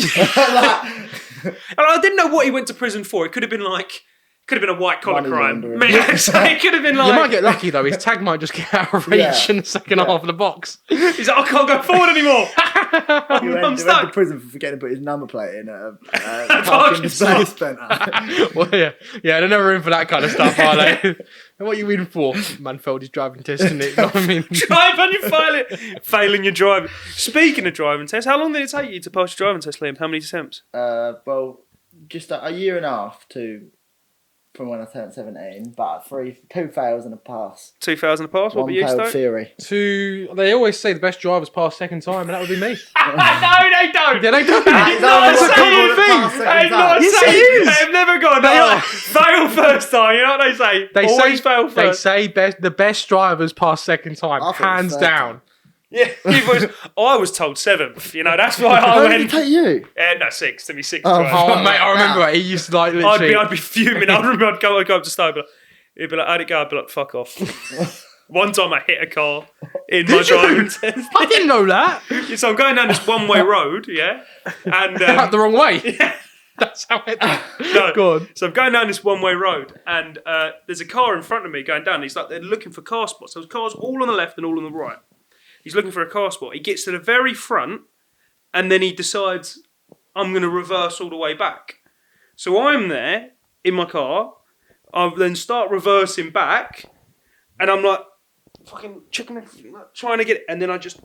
And I didn't know what he went to prison for. It could have been a white collar Money crime. laundering. It could have been like... You might get lucky, though. His tag might just get out of reach in the second half of the box. He's like, I can't go forward anymore. He I'm went stuck. to prison for forgetting to put his number plate in a parking display centre. Well, yeah, they're never in for that kind of stuff, are they? And what are you in for? Man failed his driving test, didn't it? You know what I mean? Drive and you failing your driving. Speaking of driving tests, how long did it take you to pass your driving test, Liam? How many attempts? Well, just a year and a half from when I turned 17, but 2 fails and a pass. 2,000 a pass? What were you, failed Stoke? theory. They always say the best drivers pass second time, and that would be me. No, they don't. Yeah, they do. That's not not a saying thing. anything. I'm not Yes, saying it is. They've never gone. They like, fail first time. You know what they say? They Always say fail They first. say the best drivers pass second time, I thought it was hands third down. time. Yeah, I was told 7th. You know, that's why I How did it went. take you? No, 6th. To be 6th. Oh, twice. Oh, mate, I remember it. He used to like literally. I'd be fuming. I remember I'd go up to Stoke, but he'd be like, how'd it go? I'd be like, fuck off. One time I hit a car in my driving test. I didn't know that. So I'm going down this one-way road, yeah? And Out the wrong way. That's how it. no. Go on. So I'm going down this one-way road, and there's a car in front of me going down. He's like, they're looking for car spots. So there's cars all on the left and all on the right. He's looking for a car spot. He gets to the very front, and then he decides, I'm going to reverse all the way back. So I'm there in my car. I then start reversing back, and I'm like, fucking trying to get it, and then I just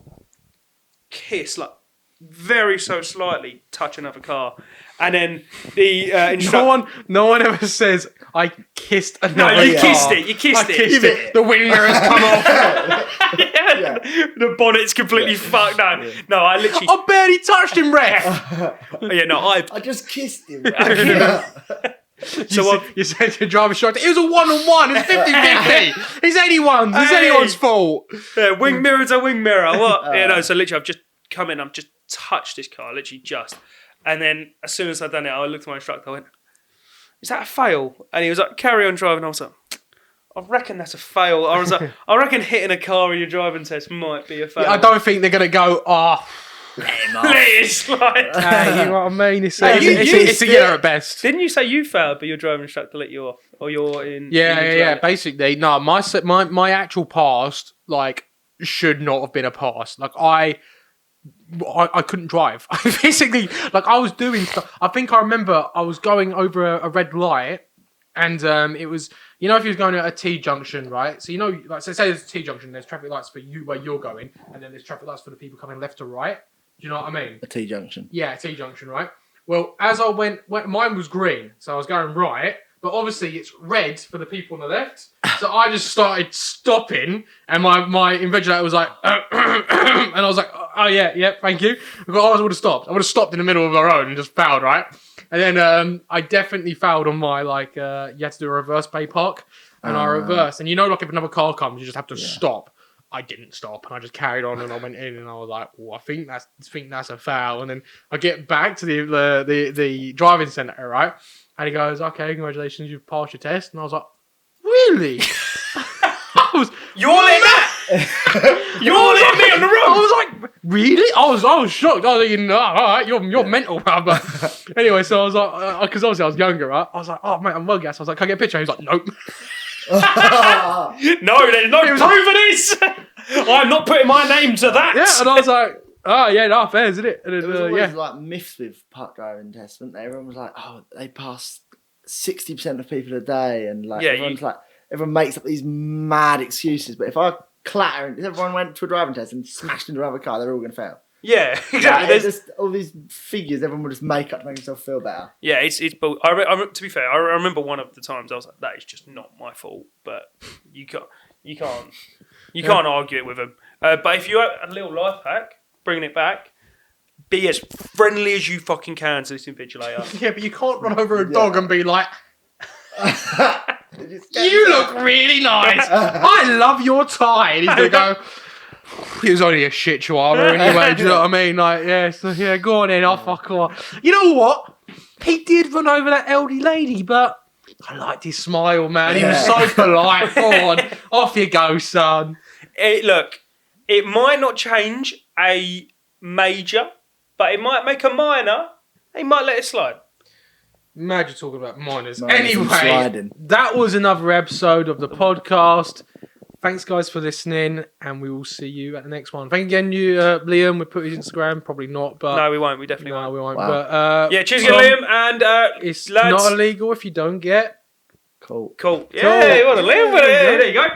kiss, like, very so slightly touch another car. And then the instructor... No one ever says, I kissed No, another you car. kissed it. You kissed I it. kissed it. The wing mirrors come off. Yeah. The bonnet's completely fucked. No, I literally... I barely touched him, ref. Yeah, no, I just kissed him. You said to your driver instructor, it was a 1-on-1. It's 50-50. It's anyone's. It's Hey. anyone's fault. Yeah, wing mirror to wing mirror. What? So literally I've just come in, I've just touched this car, literally just. And then as soon as I'd done it, I looked at my instructor, I went, is that a fail? And he was like, carry on driving. I was like, I reckon that's a fail. I was like, I reckon hitting a car in your driving test might be a fail. Yeah, I don't think they're going to go, It's like... hey, you know what I mean? It's a you- year at best. Didn't you say you failed, but your driving instructor let you off? Or you're in... Yeah. Basically, no, my actual past, like, should not have been a pass. Like, I couldn't drive. Basically, like, I was doing stuff. I think I remember I was going over a red light, and it was, you know, if you was going at a T junction, right? So, you know, like, so say there's a T junction, there's traffic lights for you where you're going, and then there's traffic lights for the people coming left to right. Do you know what I mean? A T junction. Yeah, T junction, right? Well, as I went, mine was green, so I was going right, but obviously it's red for the people on the left. So I just started stopping, and my invigilator was like, and I was like, oh yeah, thank you. But I would have stopped. I would have stopped in the middle of our own and just fouled, right? And then I definitely fouled on my, like, you had to do a reverse pay park, and I reversed. And you know, like, if another car comes, you just have to stop. I didn't stop, and I just carried on, and I went in, and I was like, "Oh, I think that's a foul." And then I get back to the driving centre, right? And he goes, "Okay, congratulations, you've passed your test." And I was like, "Really?" You're letting that? You're letting me on the road? I was like, "Really?" I was shocked. I was thinking, "Oh, all right, you're mental, bro." But anyway, so I was like, because obviously I was younger, right? I was like, "Oh, mate, I'm well gassed." I was like, "Can I get a picture?" He was like, "Nope." No, there's no proof of this. I'm not putting my name to that. Yeah, and I was like, "Oh, yeah, no, fair, isn't it?" And then, There was always yeah. like myths with park driving tests, weren't there? Everyone was like, "Oh, they pass 60% of people a day," and like everyone makes up these mad excuses. But if I clatter and if everyone went to a driving test and smashed into another car, they're all going to fail. Yeah, exactly. Like, There's- it's just all these figures everyone will just make up to make themselves feel better. Yeah, it's bull. To be fair, I remember one of the times I was like, "That is just not my fault." But you can't argue it with them. But if you have a little life hack, bringing it back, be as friendly as you fucking can to this invigilator. Yeah, but you can't run over a dog and be like, You look really nice. I love your tie. And he's going to go, it was only a shit chihuahua anyway, do you know what I mean? Like, yeah, so yeah, go on in, I'll fuck off. You know what? He did run over that elderly lady, but I liked his smile, man. He was so polite. Go on, off you go, son. Look, it might not change a major, but it might make a minor. He might let it slide. Imagine talking about minors. Minors and Anyway, sliding. that was another episode of the podcast. Thanks, guys, for listening, and we will see you at the next one. Thank you again, Liam. We put his Instagram, probably not, but No, we won't. We definitely won't. we won't. Wow. But Yeah, cheers Tom, again, Liam, and it's lads. not illegal if you don't get. Cool. Cool. Yeah, what a Liam. There you go.